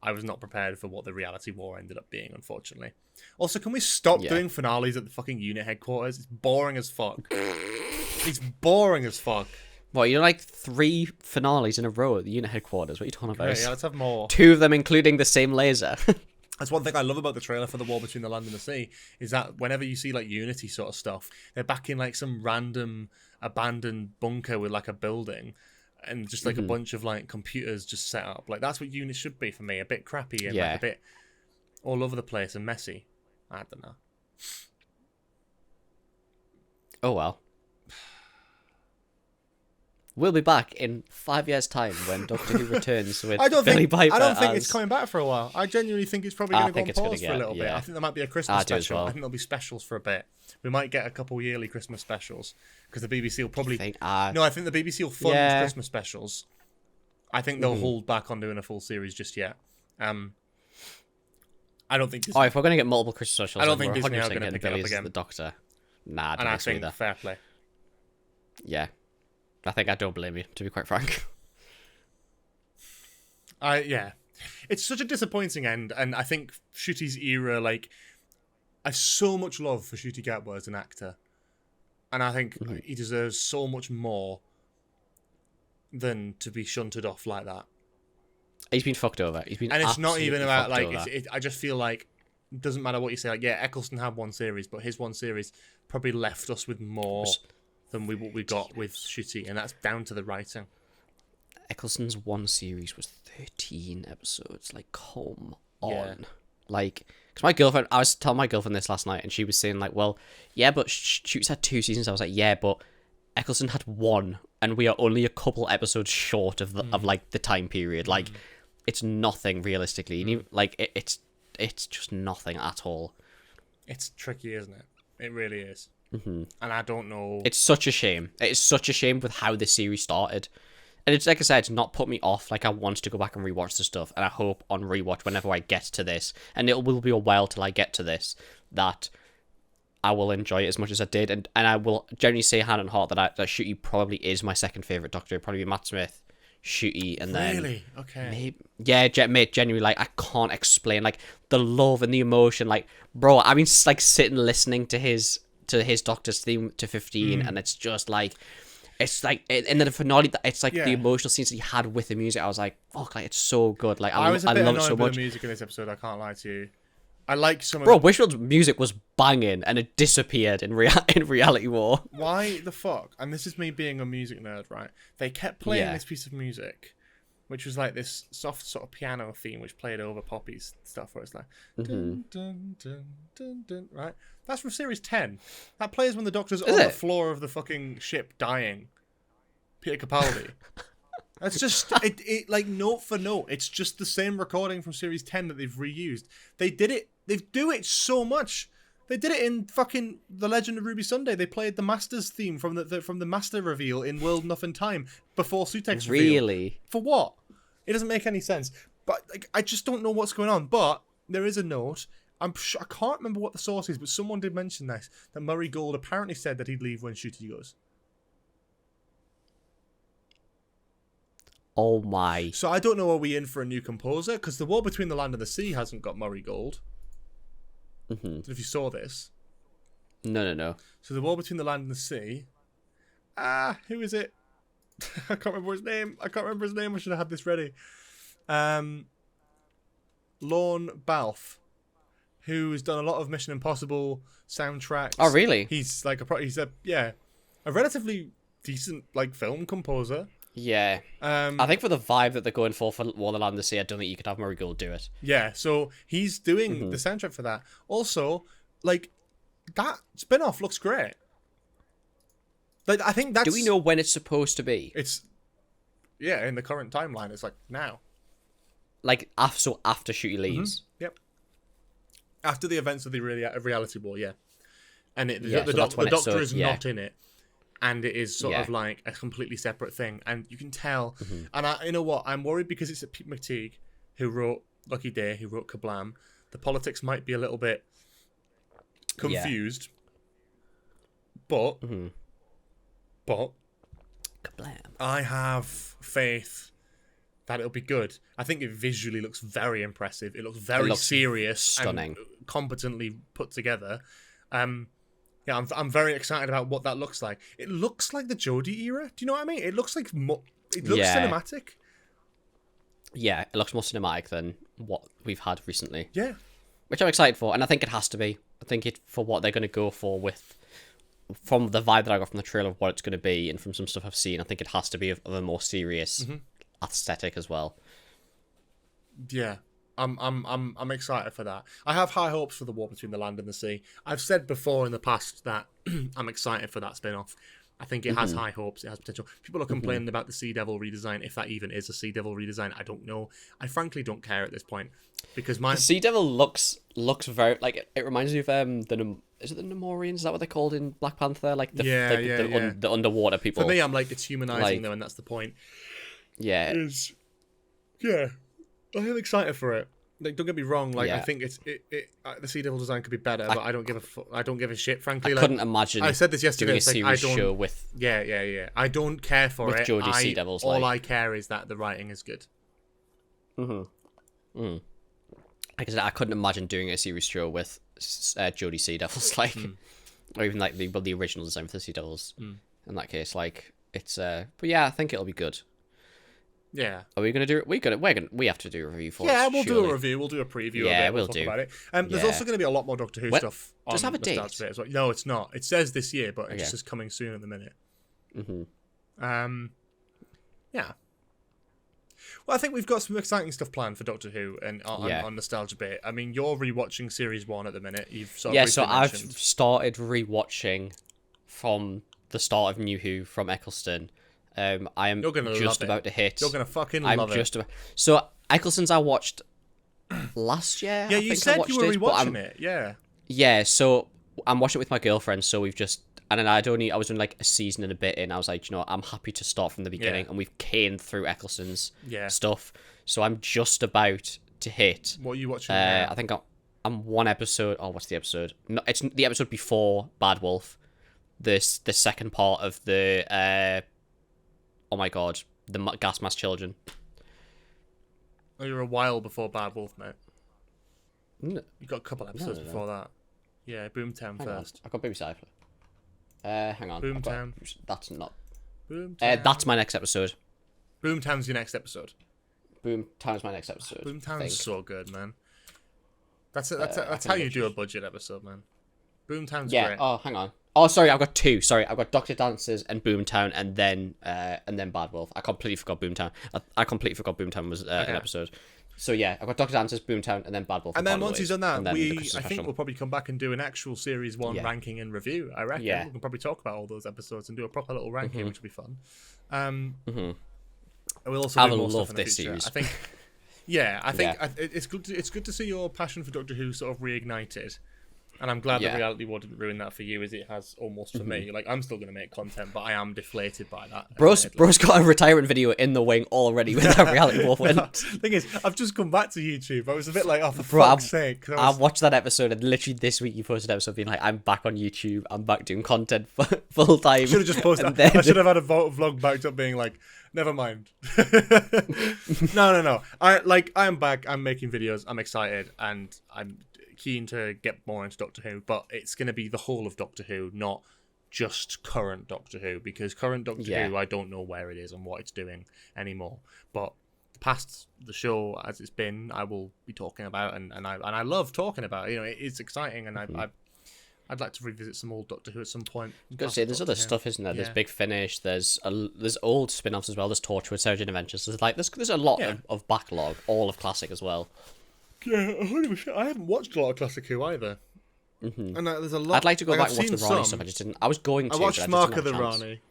I was not prepared for what the reality war ended up being, unfortunately. Also, can we stop doing finales at the fucking unit headquarters? It's boring as fuck. It's boring as fuck. What, you're like 3 finales in a row at the unit headquarters? What are you talking about? Yeah, let's have more. 2 of them including the same laser. That's one thing I love about the trailer for The War Between the Land and the Sea, is that whenever you see like Unity sort of stuff, they're back in like some random abandoned bunker with like a building and just like a bunch of like computers just set up. Like that's what Unity should be for me, a bit crappy and like a bit all over the place and messy. I don't know. Oh well. We'll be back in 5 years' time when Doctor Who returns with Billy Piper. I don't think it's coming back for a while. I genuinely think it's probably going to go on pause for a little bit. I think there might be a Christmas special. I think there'll be specials for a bit. We might get a couple yearly Christmas specials because the BBC will probably. I think the BBC will fund Christmas specials. I think they'll hold back on doing a full series just yet. I don't think. Disney... if we're going to get multiple Christmas specials, I don't think Disney are going to pick it up again. The Doctor. Nah, and I think fair play. Yeah. I don't blame you, to be quite frank. It's such a disappointing end, and I think Ncuti's era, like, I have so much love for Ncuti Gatwa as an actor, and I think he deserves so much more than to be shunted off like that. He's been fucked over. He's been, and it's not even about like. I just feel like it doesn't matter what you say. Like, yeah, Eccleston had one series, but his one series probably left us with more than what we got with Ncuti, and that's down to the writing. Eccleston's one series was 13 episodes. Like, come on. Like, because my girlfriend, I was telling my girlfriend this last night, and she was saying, like, well, yeah, but Ncuti's had 2 seasons. I was like, yeah, but Eccleston had 1, and we are only a couple episodes short of the of like the time period. Like, it's nothing realistically. You need, like, it's just nothing at all. It's tricky, isn't it? It really is. And I don't know. It's such a shame. It's such a shame with how this series started. And it's like I said, it's not put me off. Like, I want to go back and rewatch the stuff, and I hope on rewatch whenever I get to this, and it will be a while till I get to this, that I will enjoy it as much as I did, and I will generally say hand on heart that Ncuti probably is my second favourite Doctor. It'd probably be Matt Smith, Ncuti, and then really okay. Mate, genuinely, like, I can't explain, like, the love and the emotion. Like, bro, I mean, like, sitting listening to his Doctor's theme to 15, and it's just like, it's like, and then the finale, it's like the emotional scenes that he had with the music. I was like, fuck, like, it's so good. Like, I love it so much. The music in this episode, I can't lie to you. I like some of Bro, Wishfield's music was banging, and it disappeared in Reality War. Why the fuck? And this is me being a music nerd, right? They kept playing this piece of music which was like this soft sort of piano theme which played over Poppy's stuff, where it's like dun, dun, dun, dun, dun, right? That's from series 10. That plays when the Doctor's on the floor of the fucking ship dying. Peter Capaldi. That's just it like note for note. It's just the same recording from series 10 that they've reused. They do it so much. They did it in fucking The Legend of Ruby Sunday. They played the Master's theme from the Master reveal in World Enough in Time before Sutek's reveal. Really? For what? It doesn't make any sense. But like, I just don't know what's going on. But there is a note. I can't remember what the source is, but someone did mention this, that Murray Gold apparently said that he'd leave when Ncuti goes. Oh my. So I don't know, are we in for a new composer? Because The War Between the Land and the Sea hasn't got Murray Gold. I don't know if you saw this. No. So The War Between the Land and the Sea. Who is it? I can't remember his name. I should have had this ready. Lorne Balfe, who's done a lot of Mission Impossible soundtracks. Oh, really? He's like a relatively decent like film composer. Yeah. I think for the vibe that they're going for War of the Land and the Sea, I don't think you could have Murray Gold do it. Yeah, so he's doing the soundtrack for that. Also, like, that spin-off looks great. Like, I think that's... Do we know when it's supposed to be? It's... Yeah, in the current timeline, it's like now. Like, after Ncuti leaves? Yep. After the events of the Reality War, yeah. And the Doctor is not in it. And it is sort of like a completely separate thing. And you can tell. And you know what? I'm worried because it's Pete McTeague who wrote Lucky Day, who wrote Kablam. The politics might be a little bit confused. But Kablam. I have faith that it'll be good. I think it visually looks very impressive. It looks very serious, stunning, and competently put together. Yeah, I'm very excited about what that looks like. It looks like the Jodie era. Do you know what I mean? It looks like cinematic. Yeah, it looks more cinematic than what we've had recently. Yeah, which I'm excited for, and I think it has to be. I think it for what they're going to go for from the vibe that I got from the trailer of what it's going to be, and from some stuff I've seen. I think it has to be of a more serious aesthetic as well. Yeah. I'm excited for that. I have high hopes for The War Between the Land and the Sea. I've said before in the past that I'm excited for that spin-off. I think it has high hopes. It has potential. People are complaining about the Sea Devil redesign. If that even is a Sea Devil redesign, I don't know. I frankly don't care at this point because the Sea Devil looks very like it reminds me of is it the Nemorians? Is that what they're called in Black Panther? Like the underwater people. For me, I'm like it's humanizing them, and that's the point. Yeah. I am excited for it. Like, don't get me wrong. Like, I think the Sea Devil design could be better, but I don't give a shit. Frankly, I couldn't imagine. I said this yesterday. Doing a series show with I don't care for with it. Jodie Sea Devils. All I care is that the writing is good. Like I said, I couldn't imagine doing a series show with Jodie Sea Devils, like, or even like the original design for the Sea Devils. In that case, like it's. But yeah, I think it'll be good. Yeah. Are we gonna do it? We have to do a review for it. Yeah, we'll do a review. We'll do a preview. Yeah, we'll talk about it. There's also going to be a lot more Doctor Who stuff. Does have a date? As well. No, it's not. It says this year, but it's just coming soon at the minute. Yeah. Well, I think we've got some exciting stuff planned for Doctor Who and on Nostalgia Bit. I mean, you're rewatching Series 1 at the minute. You've sort of so I've started rewatching from the start of New Who from Eccleston. I am just about to hit. You're gonna fucking love it. So Eccleston's I watched last year. Yeah, you said you were rewatching it. Yeah. Yeah, so I'm watching it with my girlfriend. So we've just I was in like a season and a bit in. I was like, I'm happy to start from the beginning, and we've caned through Eccleston's stuff. So I'm just about to hit. What are you watching? I think I'm one episode. Oh, what's the episode? No, it's the episode before Bad Wolf. The second part of the. Oh my god, the Gas Mask Children. Oh, you're a while before Bad Wolf, mate. No. You got a couple episodes before that. Yeah, Boomtown first. I got Baby Cypher. Hang on. Boomtown. That's not. Boomtown. That's my next episode. Boomtown's your next episode. Boomtown's my next episode. Boomtown's so good, man. That's how you do a budget episode, man. Boomtown's great. Oh, hang on. Oh, sorry, I've got two. Sorry, I've got Doctor Dancers and Boomtown, and then Bad Wolf. I completely forgot Boomtown. I completely forgot Boomtown was an episode. So yeah, I've got Doctor Dancers, Boomtown, and then Bad Wolf. And then once he's done that, I think we'll probably come back and do an actual series 1 ranking and review. I reckon we can probably talk about all those episodes and do a proper little ranking, which will be fun. We'll also I do more love stuff in the this future. series. I think. Yeah, I think it's good. It's good to see your passion for Doctor Who sort of reignited. And I'm glad that Reality War didn't ruin that for you, as it has almost for me. Like, I'm still going to make content, but I am deflated by that. Bro's got a retirement video in the wing already with that Reality War win. Thing is, I've just come back to YouTube. I was a bit like, oh, for fuck's sake. I've watched that episode, and literally this week you posted an episode being like, I'm back on YouTube. I'm back doing content full time. I should have just posted. I should have had a vlog backed up being like, never mind. No. I am back. I'm making videos. I'm excited, and I'm keen to get more into Doctor Who, but it's going to be the whole of Doctor Who, not just current Doctor Who, because current Doctor Who, I don't know where it is and what it's doing anymore. But past the show as it's been, I will be talking about, and I love talking about it. You know, it is exciting, and I'd like to revisit some old Doctor Who at some point. I was going to say, there's other stuff, isn't there? There's Big Finish. There's old spin-offs as well. There's Torchwood, Surgeon Adventures. There's a lot of backlog, all of classic as well. Yeah, 100%. I haven't watched a lot of classic Who either. And there's a lot. I'd like to go back and watch the Rani stuff. I just didn't. I was going to. I watched Mark of the Rani.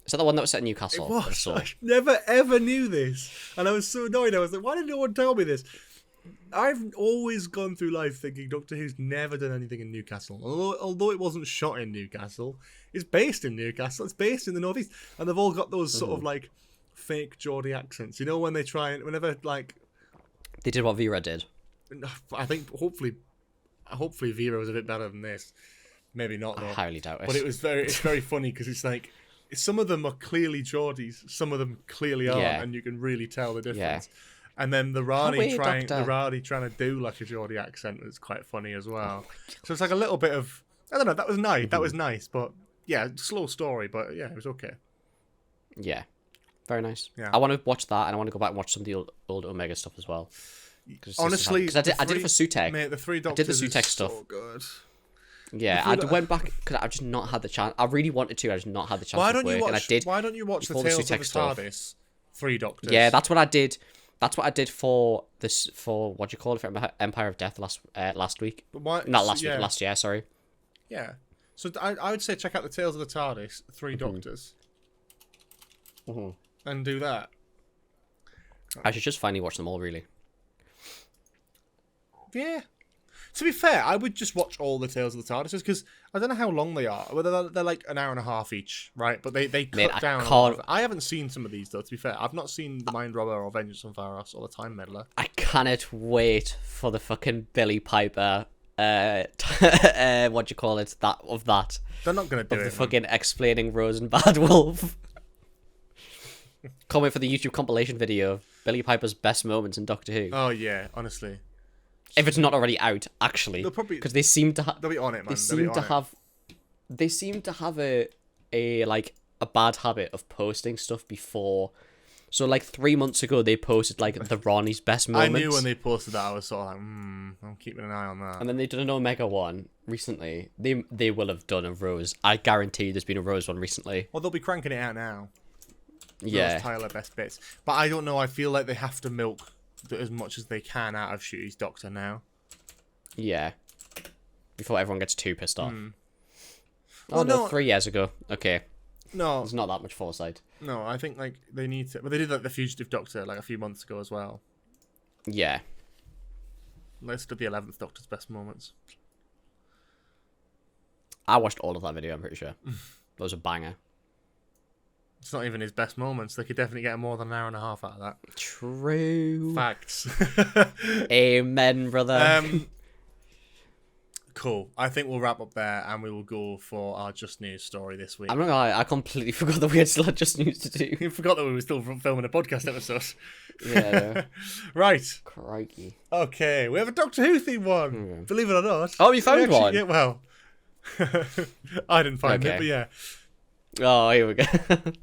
Is that the one that was set in Newcastle? It was. I never ever knew this, and I was so annoyed. I was like, why did no one tell me this? I've always gone through life thinking Doctor Who's never done anything in Newcastle. Although it wasn't shot in Newcastle, it's based in Newcastle. It's based in the northeast, and they've all got those sort of like fake Geordie accents. You know, when they try and whenever like. They did what Vera did. I think hopefully Vera was a bit better than this. Maybe not though. I highly doubt it. But it's very funny because it's like some of them are clearly Geordies, some of them clearly aren't, and you can really tell the difference. Yeah. And then the Rani trying to do like a Geordie accent was quite funny as well. So it's like a little bit of I don't know. That was nice. That was nice, but yeah, slow story, but yeah, it was okay. Yeah. Very nice. Yeah. I want to watch that, and I want to go back and watch some of the old Omega stuff as well. Honestly, because I did it for Sutek. Mate, the Three Doctors I did the Sutek stuff. So good. Yeah, I went back because I've just not had the chance. I really wanted to. I just not had the chance. Why don't you watch the Tales of the TARDIS? Three Doctors. Yeah, that's what I did. That's what I did for this. For what do you call it? For Empire of Death last week. Not last week. Last year. Sorry. Yeah. So I would say check out the Tales of the TARDIS. Three Doctors. And do that. I should just finally watch them all, really. Yeah. To be fair, I would just watch all the Tales of the TARDIS because I don't know how long they are. Whether they're like an hour and a half each, right? But they cut down. I haven't seen some of these though. To be fair, I've not seen The Mind Robber or Vengeance on Varos or The Time Meddler. I cannot wait for the fucking Billy Piper. What do you call it? That. They're not gonna do it. The fucking explaining Rose and Bad Wolf. Can't wait for the YouTube compilation video of Billy Piper's best moments in Doctor Who. Oh yeah, honestly. If it's not already out, actually, they'll probably because they seem to they'll be on it, man. They seem to have a bad habit of posting stuff before. So like 3 months ago, they posted like the Rani's best moments. I knew when they posted that, I was sort of like, I'm keeping an eye on that. And then they did an Omega one recently. They will have done a Rose. I guarantee there's been a Rose one recently. Well, they'll be cranking it out now. Yeah. Those Tyler best bits, but I don't know. I feel like they have to milk as much as they can out of Shooty's Doctor now. Yeah. Before everyone gets too pissed off. Oh no, 3 years ago. Okay. No, there's not that much foresight. No, I think like they need to. But they did like the Fugitive Doctor like a few months ago as well. Yeah. Let's do the 11th Doctor's best moments. I watched all of that video. I'm pretty sure that was a banger. It's not even his best moments. They could definitely get more than an hour and a half out of that. True. Facts. Amen, brother. Cool. I think we'll wrap up there and we will go for our Just News story this week. I'm not gonna lie, I completely forgot that we had still had Just News to do. You forgot that we were still filming a podcast episode. Yeah. Right. Crikey. Okay, we have a Doctor Who theme one. Believe it or not. Oh, you found one? Yeah, well. I didn't find it, but yeah. Oh, here we go.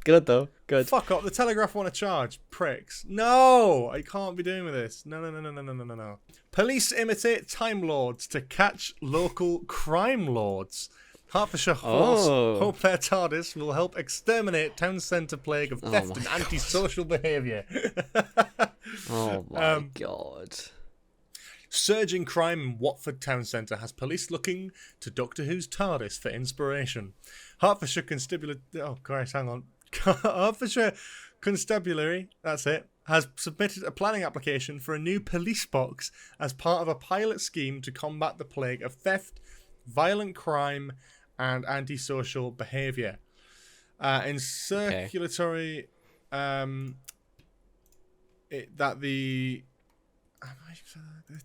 Good though. Good. Fuck up. The Telegraph want to charge. Pricks. No! I can't be doing with this. No. Police imitate Time Lords to catch local crime lords. Hertfordshire Horse hope their TARDIS will help exterminate town centre plague of theft and antisocial behaviour. Oh my god. Surging crime in Watford town centre has police looking to Doctor Who's TARDIS for inspiration. Hertfordshire Constabulary... Oh, Christ, hang on. Hertfordshire Constabulary, that's it, has submitted a planning application for a new police box as part of a pilot scheme to combat the plague of theft, violent crime, and antisocial behaviour. In circulatory, the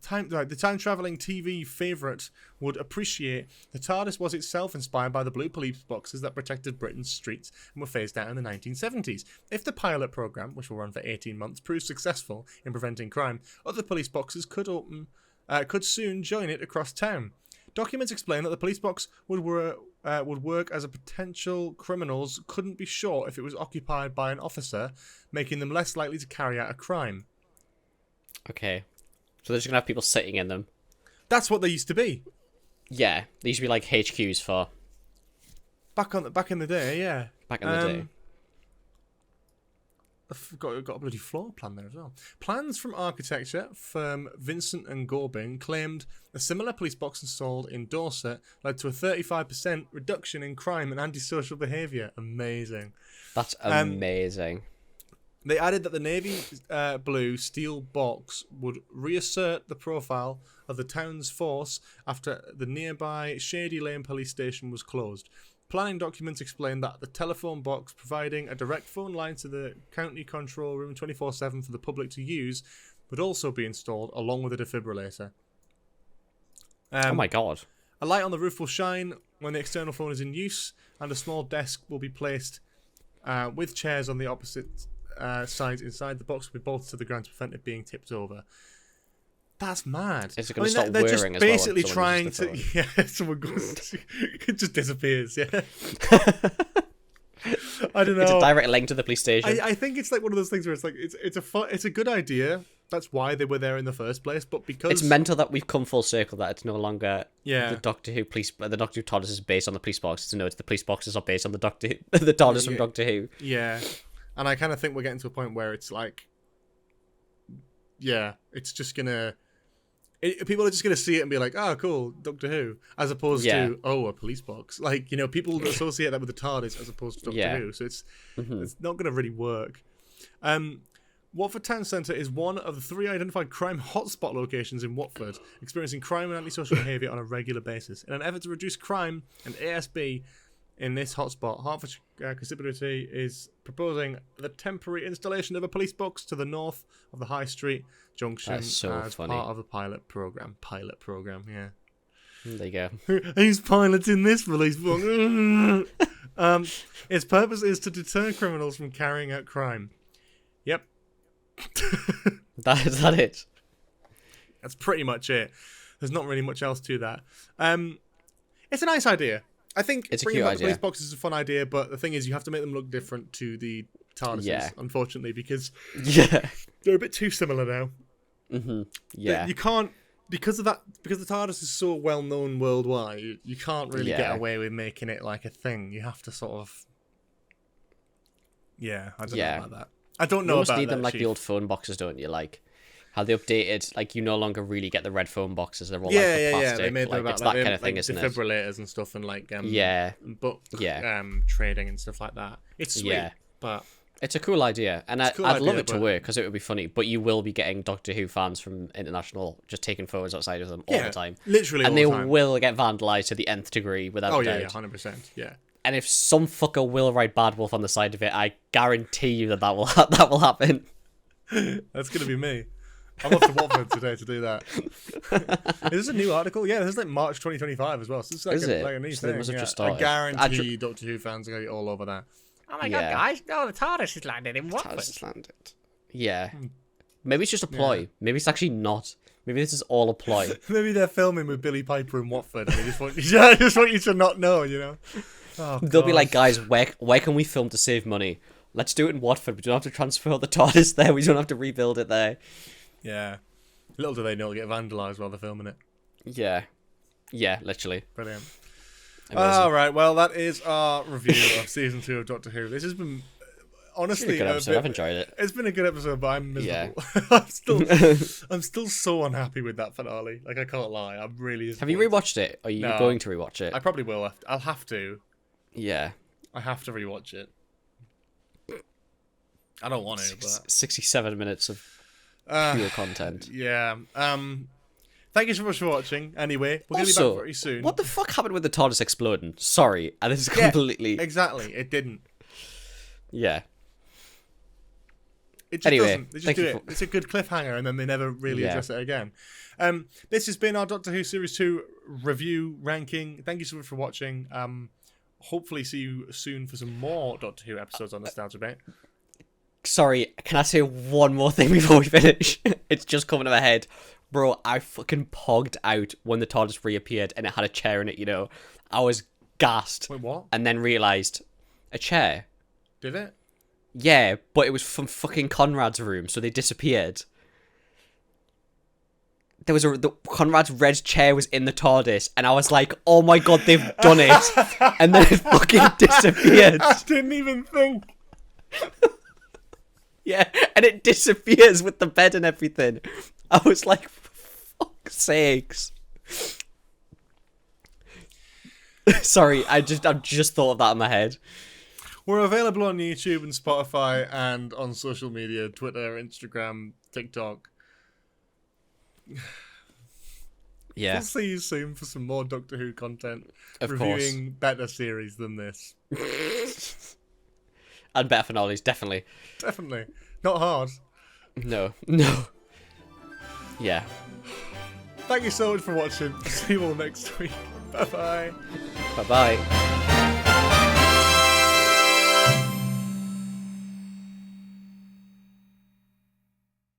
time-travelling TV favourite would appreciate the TARDIS was itself inspired by the blue police boxes that protected Britain's streets and were phased out in the 1970s. If the pilot programme, which will run for 18 months, proves successful in preventing crime, other police boxes could soon join it across town. Documents explain that the police box would work as a potential criminals couldn't be sure if it was occupied by an officer, making them less likely to carry out a crime. Okay. So they're just going to have people sitting in them. That's what they used to be. Yeah. They used to be like HQs for... Back in the day, yeah. Back in the day. I've got a bloody floor plan there as well. Plans from architecture firm Vincent and Gorbin claimed a similar police box installed in Dorset led to a 35% reduction in crime and antisocial behaviour. Amazing. That's amazing. They added that the navy blue steel box would reassert the profile of the town's force after the nearby Shady Lane police station was closed. Planning documents explain that the telephone box providing a direct phone line to the county control room 24/7 for the public to use would also be installed along with a defibrillator. Oh my god. A light on the roof will shine when the external phone is in use, and a small desk will be placed with chairs on the opposite sides inside the box with bolts to the ground to prevent it being tipped over. That's mad. Is it going to stop they're whirring just as basically well? Trying to... Yeah, someone goes... It just disappears, yeah. I don't know. It's a direct link to the police station. I think it's like one of those things where it's like, it's a good idea. That's why they were there in the first place, but because... It's mental that we've come full circle, that it's no longer the Doctor Who TARDIS is based on the police box. It's the police boxes are based on the Doctor Who, the TARDIS from Doctor Who. Yeah. And I kind of think we're getting to a point where it's like... Yeah, it's just going to... People are just going to see it and be like, oh, cool, Doctor Who, as opposed to, oh, a police box. Like, you know, people associate that with the TARDIS as opposed to Doctor Who, so it's not going to really work. Watford Town Centre is one of the 3 identified crime hotspot locations in Watford, experiencing crime and antisocial behaviour on a regular basis. In an effort to reduce crime and ASB in this hotspot, Hertfordshire Constabulary is proposing the temporary installation of a police box to the north of the High Street junction as part of the pilot program. Yeah. There you go. Who's piloting this police box? Its purpose is to deter criminals from carrying out crime. Yep. Is that it? That's pretty much it. There's not really much else to that. It's a nice idea. I think bringing back the police boxes is a fun idea, but the thing is, you have to make them look different to the TARDISes, unfortunately, because they're a bit too similar now. Yeah, you can't, because of that, because the TARDIS is so well known worldwide. You can't really get away with making it like a thing. You have to sort of, I don't know about that. I don't know you about almost need that. them like the old phone boxes, don't you? Like how they updated, like you no longer really get the red phone boxes. They're all like the plastic. They made them about it's that kind of thing, isn't it? Defibrillators and stuff, and like trading and stuff like that. It's sweet, but it's a cool idea, and I'd love it to work because it would be funny. But you will be getting Doctor Who fans from international just taking photos outside of them all the time, literally, and they will get vandalized to the nth degree without doubt. 100%, yeah. And if some fucker will write Bad Wolf on the side of it, I guarantee you that will happen. That's gonna be me. I'm off to Watford today to do that. Is this a new article? Yeah, this is like March 2025 as well. So it's like a new thing. Must have just started. I guarantee Doctor Who fans are going to be all over that. Oh my god, guys! No, the TARDIS has landed in Watford. TARDIS has landed. Yeah. Maybe it's just a ploy. Yeah. Maybe it's actually not. Maybe this is all a ploy. Maybe they're filming with Billy Piper in Watford. And they just want you to not know, you know? Oh, they'll be like, guys, where can we film to save money? Let's do it in Watford. We don't have to transfer the TARDIS there. We don't have to rebuild it there. Yeah. Little do they know it'll get vandalised while they're filming it. Yeah. Yeah, literally. Brilliant. All right, well, that is our review of season 2 of Doctor Who. This has been, honestly, a good episode. I've enjoyed it. It's been a good episode, but I'm miserable. Yeah. I'm still so unhappy with that finale. Like, I can't lie. I'm really. Have you rewatched it? Or are you going to rewatch it? I probably will. I'll have to. Yeah. I have to rewatch it. I don't want to, but 67 minutes of pure content. Yeah. Thank you so much for watching. Anyway, we're going to be back very soon. What the fuck happened with the TARDIS exploding? Sorry, and this is completely... exactly. It didn't. Yeah. It just doesn't. They just do it. It's a good cliffhanger, and then they never really address it again. This has been our Doctor Who Series 2 review ranking. Thank you so much for watching. Hopefully see you soon for some more Doctor Who episodes on Nostalgia Bait. Sorry, can I say one more thing before we finish? It's just coming to my head. Bro, I fucking pogged out when the TARDIS reappeared and it had a chair in it, you know. I was gassed. Wait, what? And then realised, a chair? Did it? Yeah, but it was from fucking Conrad's room, so they disappeared. There was Conrad's red chair was in the TARDIS, and I was like, oh my god, they've done it. And then it fucking disappeared. I didn't even think. Yeah, and it disappears with the bed and everything. I was like, for fuck's sakes. Sorry, I just thought of that in my head. We're available on YouTube and Spotify and on social media, Twitter, Instagram, TikTok. Yeah. We'll see you soon for some more Doctor Who content. Of reviewing better series than this. And better finales, definitely. Definitely. Not hard. No. Yeah. Thank you so much for watching. See you all next week. Bye-bye. Bye-bye.